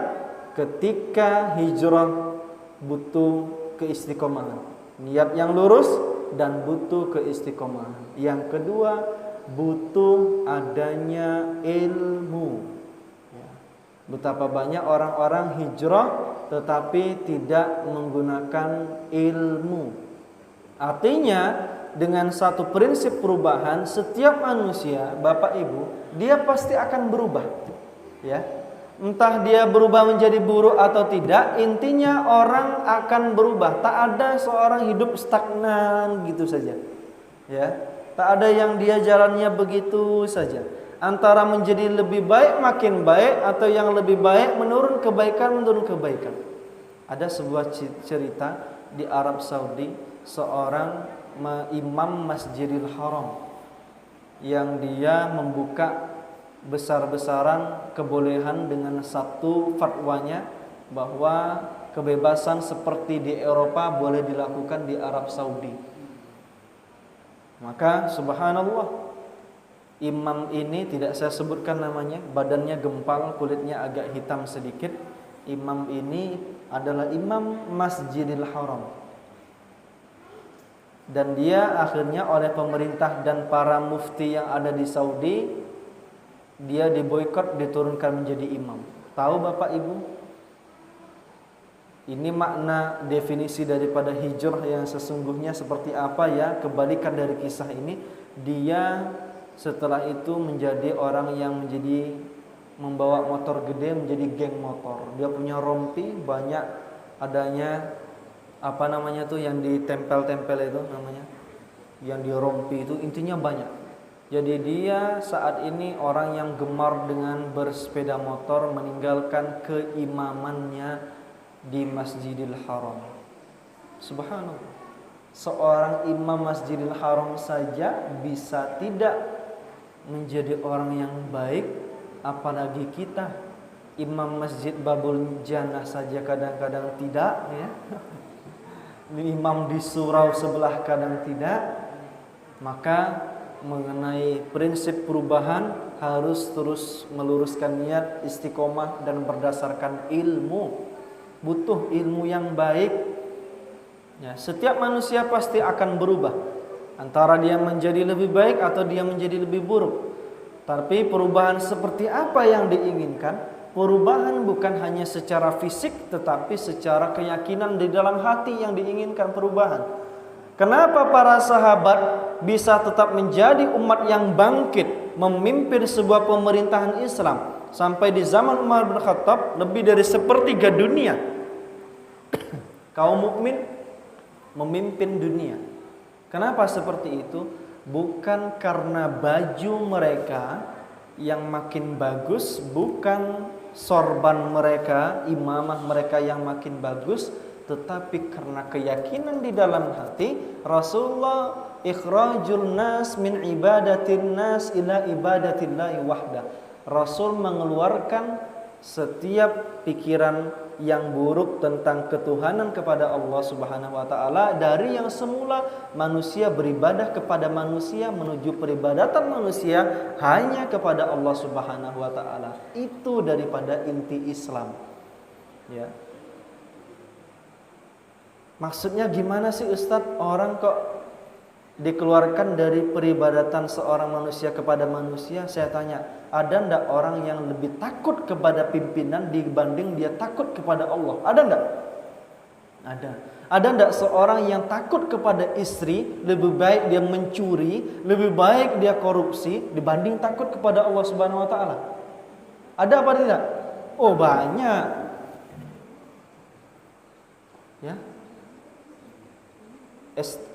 ketika hijrah butuh keistiqomahan, niat yang lurus dan butuh keistiqomahan. Yang kedua, butuh adanya ilmu. Ya. Betapa banyak orang-orang hijrah tetapi tidak menggunakan ilmu. Artinya dengan satu prinsip perubahan, setiap manusia, Bapak Ibu, dia pasti akan berubah. Ya. Entah dia berubah menjadi buruk atau tidak, intinya orang akan berubah. Tak ada seorang hidup stagnan gitu saja. Ya. Tak ada yang dia jalannya begitu saja. Antara menjadi lebih baik makin baik, atau yang lebih baik menurun kebaikan. Ada sebuah cerita di Arab Saudi, seorang imam Masjidil Haram yang dia membuka besar-besaran kebolehan dengan satu fatwanya bahwa kebebasan seperti di Eropa boleh dilakukan di Arab Saudi. Maka subhanallah, imam ini tidak saya sebutkan namanya, badannya gempal, kulitnya agak hitam sedikit. Imam ini adalah imam Masjidil Haram. Dan dia akhirnya oleh pemerintah dan para mufti yang ada di Saudi, dia diboikot, diturunkan menjadi imam. Tahu Bapak Ibu? Ini makna definisi daripada hijrah yang sesungguhnya seperti apa ya? Kebalikan dari kisah ini, dia setelah itu menjadi orang yang membawa motor gede, menjadi geng motor. Dia punya rompi banyak, adanya apa namanya tuh yang ditempel-tempel itu namanya, yang di rompi itu intinya banyak. Jadi dia saat ini orang yang gemar dengan bersepeda motor, meninggalkan keimamannya di Masjidil Haram. Subhanallah, seorang imam Masjidil Haram saja bisa tidak menjadi orang yang baik, apalagi kita imam Masjid Babul Jannah saja kadang-kadang tidak ya. Imam di surau sebelah kadang tidak. Maka mengenai prinsip perubahan harus terus meluruskan niat, istiqomah dan berdasarkan ilmu. Butuh ilmu yang baik ya. Setiap manusia pasti akan berubah, antara dia menjadi lebih baik atau dia menjadi lebih buruk. Tapi perubahan seperti apa yang diinginkan? Perubahan bukan hanya secara fisik, tetapi secara keyakinan di dalam hati yang diinginkan perubahan. Kenapa para sahabat bisa tetap menjadi umat yang bangkit, memimpin sebuah pemerintahan Islam sampai di zaman Umar bin Khattab lebih dari sepertiga dunia kaum mukmin memimpin dunia? Kenapa seperti itu? Bukan karena baju mereka yang makin bagus, bukan sorban mereka, imamah mereka yang makin bagus, tetapi karena keyakinan di dalam hati. Rasulullah ikhrajul nas min ibadatin nas ila ibadatillahi wahda. Rasul mengeluarkan setiap pikiran yang buruk tentang ketuhanan kepada Allah Subhanahu wa taala dari yang semula manusia beribadah kepada manusia menuju peribadatan manusia hanya kepada Allah Subhanahu wa taala. Itu daripada inti Islam. Ya. Maksudnya gimana sih Ustadz? Orang kok dikeluarkan dari peribadatan seorang manusia kepada manusia? Saya tanya, ada ndak orang yang lebih takut kepada pimpinan dibanding dia takut kepada Allah? Ada ndak? Ada. Ada ndak seorang yang takut kepada istri, lebih baik dia mencuri, lebih baik dia korupsi dibanding takut kepada Allah Subhanahu wa taala? Ada apa tidak? Oh, banyak. Ya.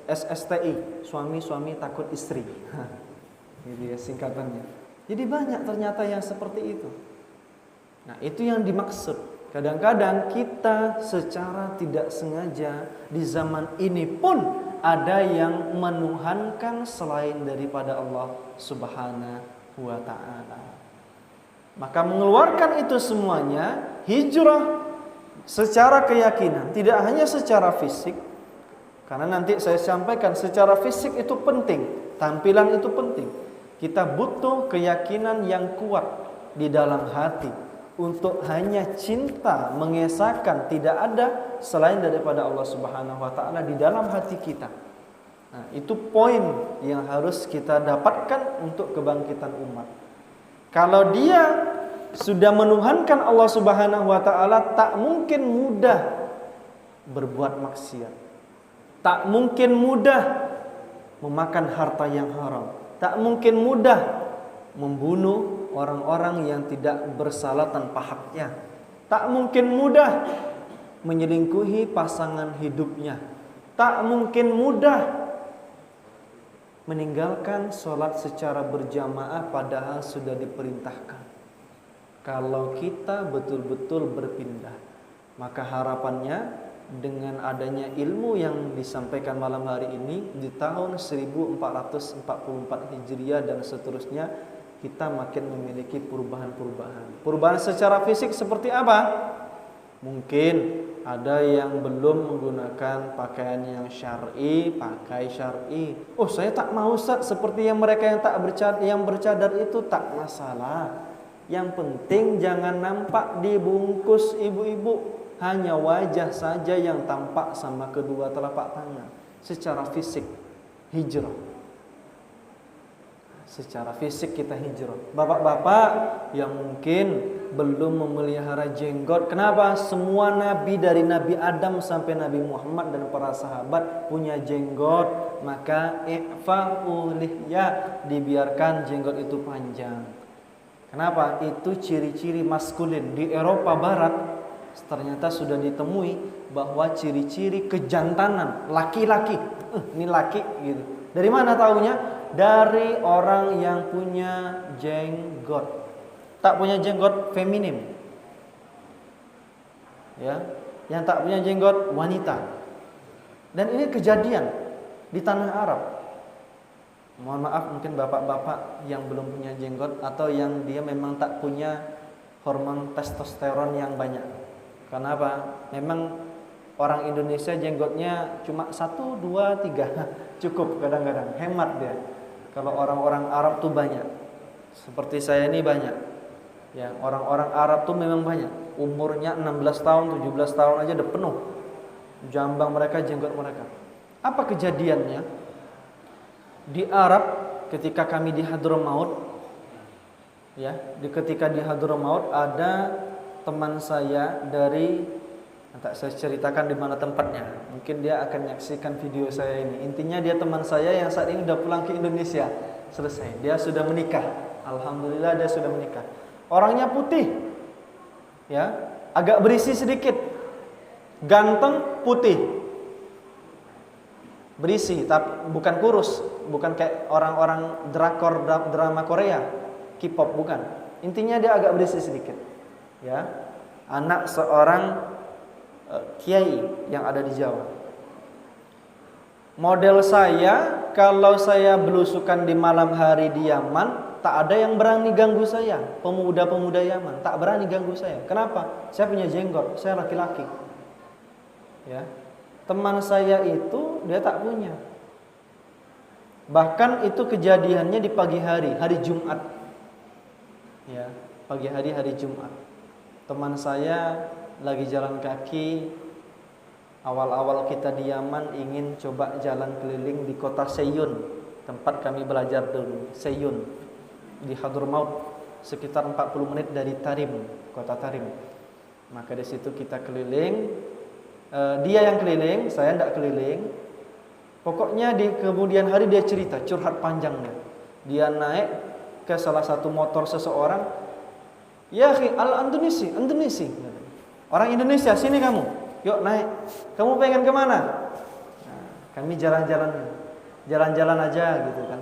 SSTI, suami takut istri. Gitu ya singkatannya. Jadi banyak ternyata yang seperti itu. Nah, itu yang dimaksud. Kadang-kadang kita secara tidak sengaja di zaman ini pun ada yang menuhankan selain daripada Allah Subhanahu wa taala. Maka mengeluarkan itu semuanya, hijrah secara keyakinan, tidak hanya secara fisik. Karena nanti saya sampaikan secara fisik itu penting, tampilan itu penting. Kita butuh keyakinan yang kuat di dalam hati untuk hanya cinta mengesahkan tidak ada selain daripada Allah Subhanahu wa taala di dalam hati kita. Nah, itu poin yang harus kita dapatkan untuk kebangkitan umat. Kalau dia sudah menuhankan Allah Subhanahu wa taala, tak mungkin mudah berbuat maksiat. Tak mungkin mudah memakan harta yang haram. Tak mungkin mudah membunuh orang-orang yang tidak bersalah tanpa haknya. Tak mungkin mudah menyelingkuhi pasangan hidupnya. Tak mungkin mudah meninggalkan sholat secara berjamaah padahal sudah diperintahkan. Kalau kita betul-betul berpindah, maka harapannya dengan adanya ilmu yang disampaikan malam hari ini di tahun 1444 Hijriah dan seterusnya, kita makin memiliki perubahan-perubahan. Perubahan secara fisik seperti apa? Mungkin ada yang belum menggunakan pakaian yang syar'i, pakai syar'i. Oh, saya tak mau Ustaz seperti yang mereka yang tak bercadar, yang bercadar itu tak masalah. Yang penting jangan nampak dibungkus ibu-ibu. Hanya wajah saja yang tampak sama kedua telapak tangan. Secara fisik hijrah. Secara fisik kita hijrah. Bapak-bapak yang mungkin belum memelihara jenggot, kenapa? Semua nabi dari Nabi Adam sampai Nabi Muhammad dan para sahabat punya jenggot. Maka i'fa'u lihya, dibiarkan jenggot itu panjang. Kenapa? Itu ciri-ciri maskulin. Di Eropa Barat ternyata sudah ditemui bahwa ciri-ciri kejantanan laki-laki. Ini laki gitu. Dari mana taunya? Dari orang yang punya jenggot. Tak punya jenggot feminim. Ya, yang tak punya jenggot wanita. Dan ini kejadian di tanah Arab. Mohon maaf mungkin bapak-bapak yang belum punya jenggot atau yang dia memang tak punya hormon testosteron yang banyak. Karena apa? Memang orang Indonesia jenggotnya cuma 1, 2, 3 cukup kadang-kadang, hemat dia. Kalau orang-orang Arab tuh banyak. Seperti saya ini banyak. Ya, orang-orang Arab tuh memang banyak. Umurnya 16 tahun, 17 tahun aja udah penuh. Jambang mereka, jenggot mereka. Apa kejadiannya? Di Arab ketika kami di Hadramaut, ya, ketika di Hadramaut ada teman saya dari, tak saya ceritakan di mana tempatnya. Mungkin dia akan menyaksikan video saya ini. Intinya dia teman saya yang saat ini sudah pulang ke Indonesia. Selesai. Dia sudah menikah. Alhamdulillah dia sudah menikah. Orangnya putih. Ya, agak berisi sedikit. Ganteng, putih. Berisi, tapi bukan kurus, bukan kayak orang-orang drakor drama Korea, K-pop, bukan. Intinya dia agak berisi sedikit. Ya, anak seorang kiai yang ada di Jawa. Model saya, kalau saya belusukan di malam hari di Yaman, tak ada yang berani ganggu saya. Pemuda-pemuda Yaman tak berani ganggu saya. Kenapa? Saya punya jenggot, saya laki-laki. Ya, teman saya itu dia tak punya. Bahkan itu kejadiannya di pagi hari, hari Jumat. Ya, pagi hari Jumat. Teman saya lagi jalan kaki. Awal-awal kita di Yaman ingin coba jalan keliling di kota Seyun, tempat kami belajar dulu. Seyun di Hadramaut, sekitar 40 menit dari Tarim, kota Tarim. Maka di situ kita keliling. Dia yang keliling, saya tidak keliling. Pokoknya di kemudian hari dia cerita, curhat panjangnya. Dia naik ke salah satu motor seseorang. Ya akhi, Indonesia. Orang Indonesia, sini kamu. Yuk naik. Kamu pengen kemana? Nah, kami jalan-jalan aja gitu kan.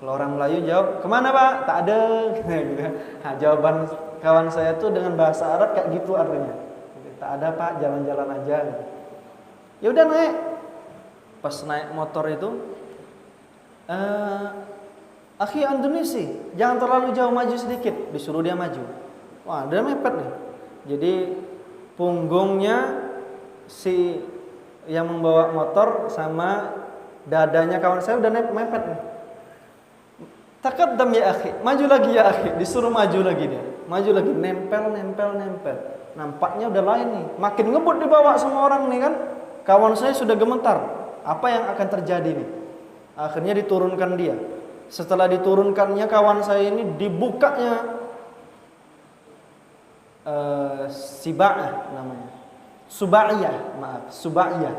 Kalau orang Melayu jawab, kemana pak? Tak ada. Nah, jawaban kawan saya tuh dengan bahasa Arab kayak gitu artinya. Tak ada pak, jalan-jalan aja. Ya udah naik. Pas naik motor itu, akhi Indonesia, jangan terlalu jauh, maju sedikit. Disuruh dia maju. Wah, dia mepet nih. Jadi punggungnya si yang membawa motor sama dadanya kawan saya udah mepet nih. Taqaddam ya akhi, maju lagi ya akhi, disuruh maju lagi dia. Maju lagi, nempel. Nampaknya udah lain nih. Makin ngebut dibawa sama orang nih kan. Kawan saya sudah gemetar. Apa yang akan terjadi nih? Akhirnya diturunkan dia. Setelah diturunkannya kawan saya ini dibukanya siba'ah namanya. Suba'iyah.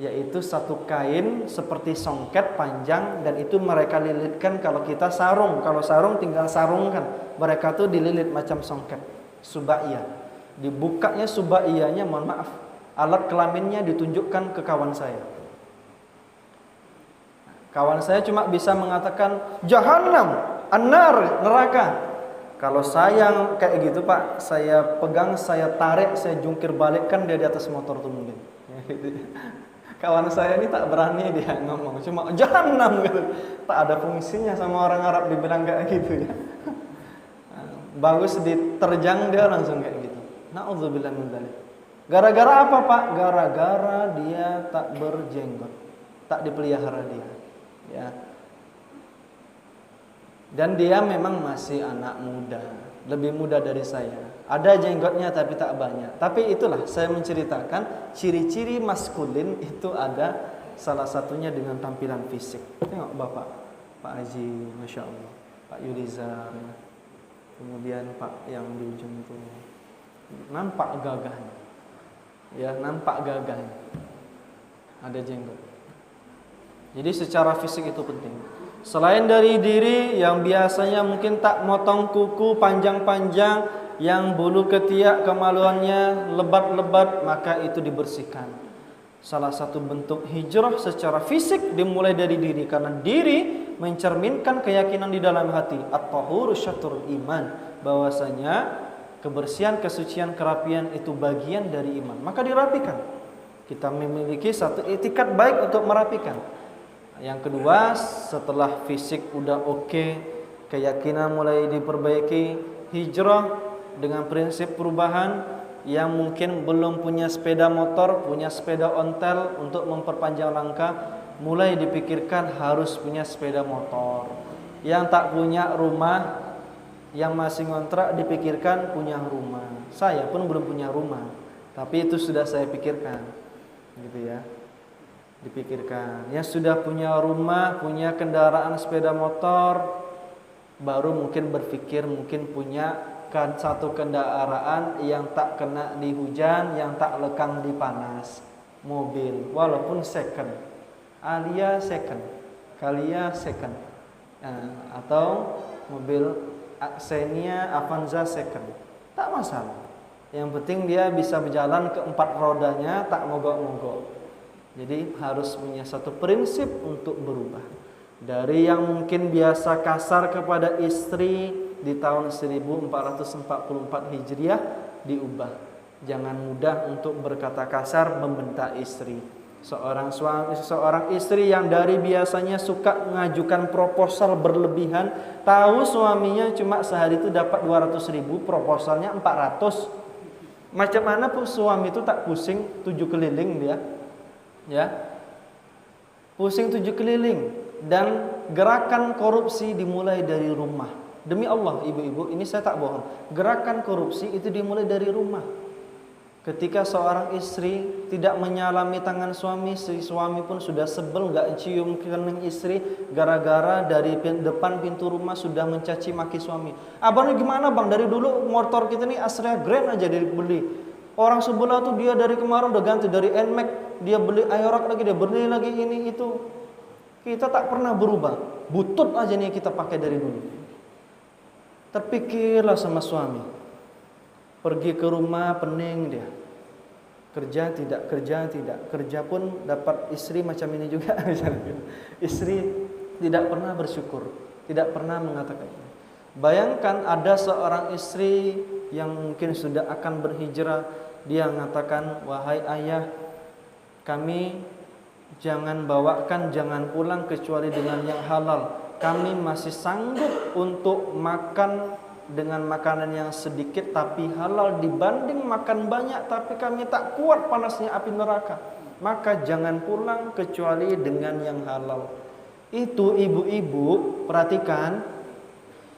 Yaitu satu kain seperti songket panjang dan itu mereka lilitkan kalau kita sarung. Kalau sarung tinggal sarungkan. Mereka tuh dililit macam songket. Suba'iyah. Dibukanya suba'iyahnya, mohon maaf, alat kelaminnya ditunjukkan ke kawan saya. Kawan saya cuma bisa mengatakan jahannam, an-nar, neraka. Kalau saya kayak gitu pak, saya pegang, saya tarik, saya jungkir balikkan dia di atas motor tuh mungkin. Kawan saya ini tak berani dia ngomong, cuma jahannam gitu. Tak ada fungsinya sama orang Arab dibilang kayak gitu ya. Bagus diterjang dia langsung kayak gitu. Na'udzubillah min dzalik. Gara-gara apa pak? Gara-gara dia tak berjenggot, tak dipelihara dia. Ya. Dan dia memang masih anak muda. lebih muda dari saya. Ada jenggotnya tapi tak banyak. Tapi itulah saya menceritakan ciri-ciri maskulin itu ada salah satunya dengan tampilan fisik. Tengok Bapak, Pak Haji, Masya Allah, Pak Yulizar, kemudian Pak yang di ujung itu, nampak gagahnya, ya nampak gagahnya, ada jenggot. Jadi secara fisik itu penting. Selain dari diri yang biasanya mungkin tak motong kuku panjang-panjang, yang bulu ketiak kemaluannya lebat-lebat, maka itu dibersihkan. Salah satu bentuk hijrah secara fisik dimulai dari diri, karena diri mencerminkan keyakinan di dalam hati. At-tahuru syatrul iman, bahwasanya kebersihan, kesucian, kerapian itu bagian dari iman. Maka dirapikan. Kita memiliki satu etikat baik untuk merapikan. Yang kedua, setelah fisik udah oke, keyakinan mulai diperbaiki, hijrah dengan prinsip perubahan. Yang mungkin belum punya sepeda motor, punya sepeda ontel untuk memperpanjang langkah, mulai dipikirkan harus punya sepeda motor. Yang tak punya rumah, yang masih ngontrak, dipikirkan punya rumah. Saya pun belum punya rumah, tapi itu sudah saya pikirkan, gitu ya. Dipikirkan. Yang sudah punya rumah, punya kendaraan sepeda motor, baru mungkin berpikir mungkin punya satu kendaraan yang tak kena di hujan, yang tak lekang di panas, mobil walaupun second, Alia second, Kalia second, atau mobil Xenia Avanza second, tak masalah. Yang penting dia bisa berjalan ke 4 rodanya, tak mogok-mogok. Jadi harus punya satu prinsip untuk berubah. Dari yang mungkin biasa kasar kepada istri di tahun 1444 Hijriah diubah. Jangan mudah untuk berkata kasar membentak istri. Seorang istri yang dari biasanya suka mengajukan proposal berlebihan, tahu suaminya cuma sehari itu dapat 200.000, proposalnya 400. Macam mana pun suami itu tak pusing 7 keliling dia. Ya, pusing 7 keliling. Dan gerakan korupsi dimulai dari rumah. Demi Allah ibu-ibu, ini saya tak bohong, gerakan korupsi itu dimulai dari rumah. Ketika seorang istri tidak menyalami tangan suami, si suami pun sudah sebel, gak cium kening istri, gara-gara dari depan pintu rumah sudah mencaci maki suami. Abang ini gimana bang, dari dulu motor kita nih Astrea Grand aja dibeli, orang sebelah tuh dia dari kemarin udah ganti, dari NMAX dia beli Aerox lagi, dia beli lagi ini itu. Kita tak pernah berubah, butut aja nih kita pakai dari dulu. Terpikirlah sama suami, pergi ke rumah pening dia, kerja tidak, kerja pun dapat istri macam ini juga. Istri tidak pernah bersyukur, tidak pernah mengatakan ini. Bayangkan ada seorang istri yang mungkin sudah akan berhijrah, dia mengatakan, wahai ayah, kami jangan pulang kecuali dengan yang halal. Kami masih sanggup untuk makan dengan makanan yang sedikit tapi halal dibanding makan banyak tapi kami tak kuat panasnya api neraka. Maka jangan pulang kecuali dengan yang halal. Itu ibu-ibu, perhatikan,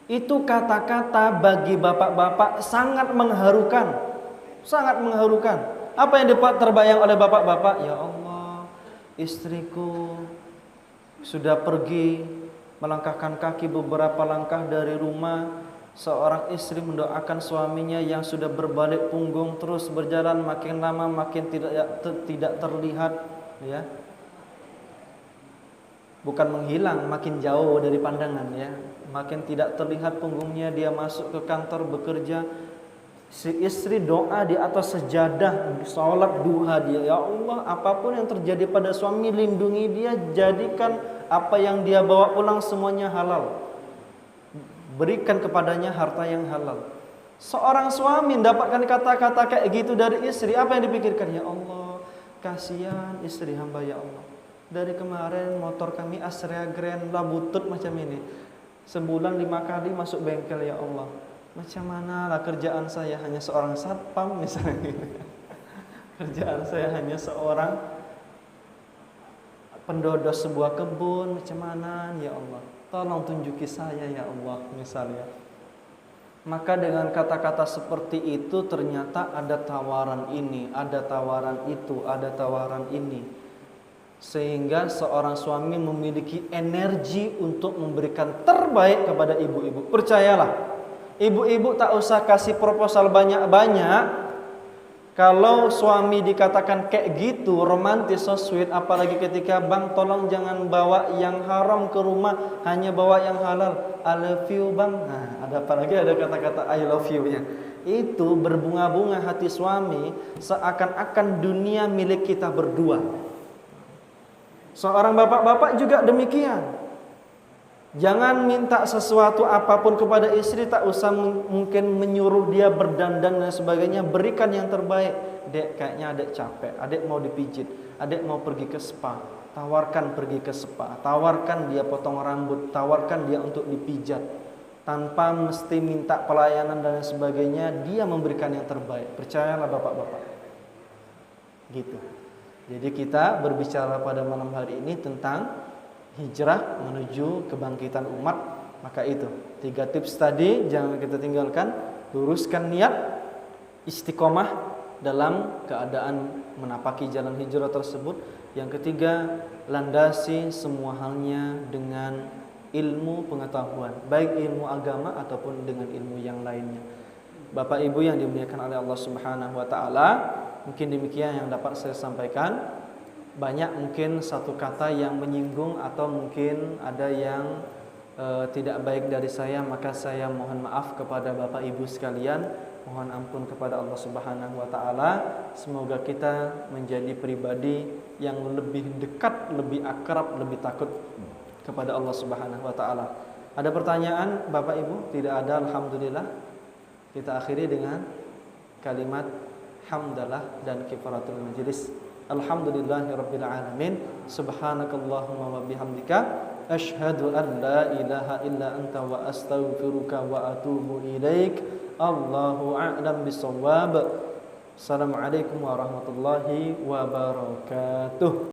itu kata-kata bagi bapak-bapak sangat mengharukan. Sangat mengharukan. Apa yang dapat terbayang oleh bapak-bapak? Ya Allah, istriku sudah pergi melangkahkan kaki beberapa langkah dari rumah. Seorang istri mendoakan suaminya yang sudah berbalik punggung terus berjalan, makin lama makin tidak terlihat, ya. Bukan menghilang, makin jauh dari pandangan, ya. Makin tidak terlihat punggungnya. Dia masuk ke kantor bekerja. Si istri doa di atas sejadah, salat duha dia, ya Allah, apapun yang terjadi pada suami, lindungi dia, jadikan apa yang dia bawa pulang semuanya halal. Berikan kepadanya harta yang halal. Seorang suami mendapatkan kata-kata kayak gitu dari istri, apa yang dipikirkan? Ya Allah, kasihan istri hamba, ya Allah. Dari kemarin motor kami Astrea Grand lah butut macam ini. Sebulan 5 kali masuk bengkel, ya Allah. Macam mana lah kerjaan saya hanya seorang satpam misalnya. Kerjaan saya hanya seorang pendodos sebuah kebun, macam mana ya Allah. Tolong tunjuki saya ya Allah misalnya. Maka dengan kata-kata seperti itu ternyata ada tawaran ini, ada tawaran itu, ada tawaran ini. Sehingga seorang suami memiliki energi untuk memberikan terbaik kepada ibu-ibu. Percayalah, ibu-ibu tak usah kasih proposal banyak-banyak. Kalau suami dikatakan kayak gitu, romantis, so sweet, apalagi ketika, bang tolong jangan bawa yang haram ke rumah, hanya bawa yang halal. I love you bang. Nah, ada apalagi ada kata-kata I love you-nya. Itu berbunga-bunga hati suami, seakan-akan dunia milik kita berdua. Seorang bapak-bapak juga demikian. Jangan minta sesuatu apapun kepada istri, tak usah mungkin menyuruh dia berdandan dan sebagainya. Berikan yang terbaik. Dek, kayaknya adek capek, adek mau dipijit, adek mau pergi ke spa. Tawarkan pergi ke spa, tawarkan dia potong rambut, tawarkan dia untuk dipijat. Tanpa mesti minta pelayanan dan sebagainya, dia memberikan yang terbaik. Percayalah bapak-bapak. Gitu. Jadi kita berbicara pada malam hari ini tentang hijrah menuju kebangkitan umat. Maka itu 3 tips tadi jangan kita tinggalkan. Luruskan niat, istiqomah dalam keadaan menapaki jalan hijrah tersebut. Yang ketiga, landasi semua halnya dengan ilmu pengetahuan, baik ilmu agama ataupun dengan ilmu yang lainnya. Bapak Ibu yang dimuliakan oleh Allah Subhanahu wa taala, mungkin demikian yang dapat saya sampaikan. Banyak mungkin satu kata yang menyinggung atau mungkin ada yang tidak baik dari saya, maka saya mohon maaf kepada Bapak Ibu sekalian, mohon ampun kepada Allah Subhanahu wa taala. Semoga kita menjadi pribadi yang lebih dekat, lebih akrab, lebih takut kepada Allah Subhanahu wa taala. Ada pertanyaan Bapak Ibu? Tidak ada, alhamdulillah. Kita akhiri dengan kalimat hamdalah dan kifaratul majlis. Alhamdulillahirabbil alamin. Subhanakallahumma wa bihamdika asyhadu an la ilaha illa anta wa astaghfiruka wa atubu ilaik. Allahu a'lam bissawab. Assalamualaikum warahmatullahi wabarakatuh.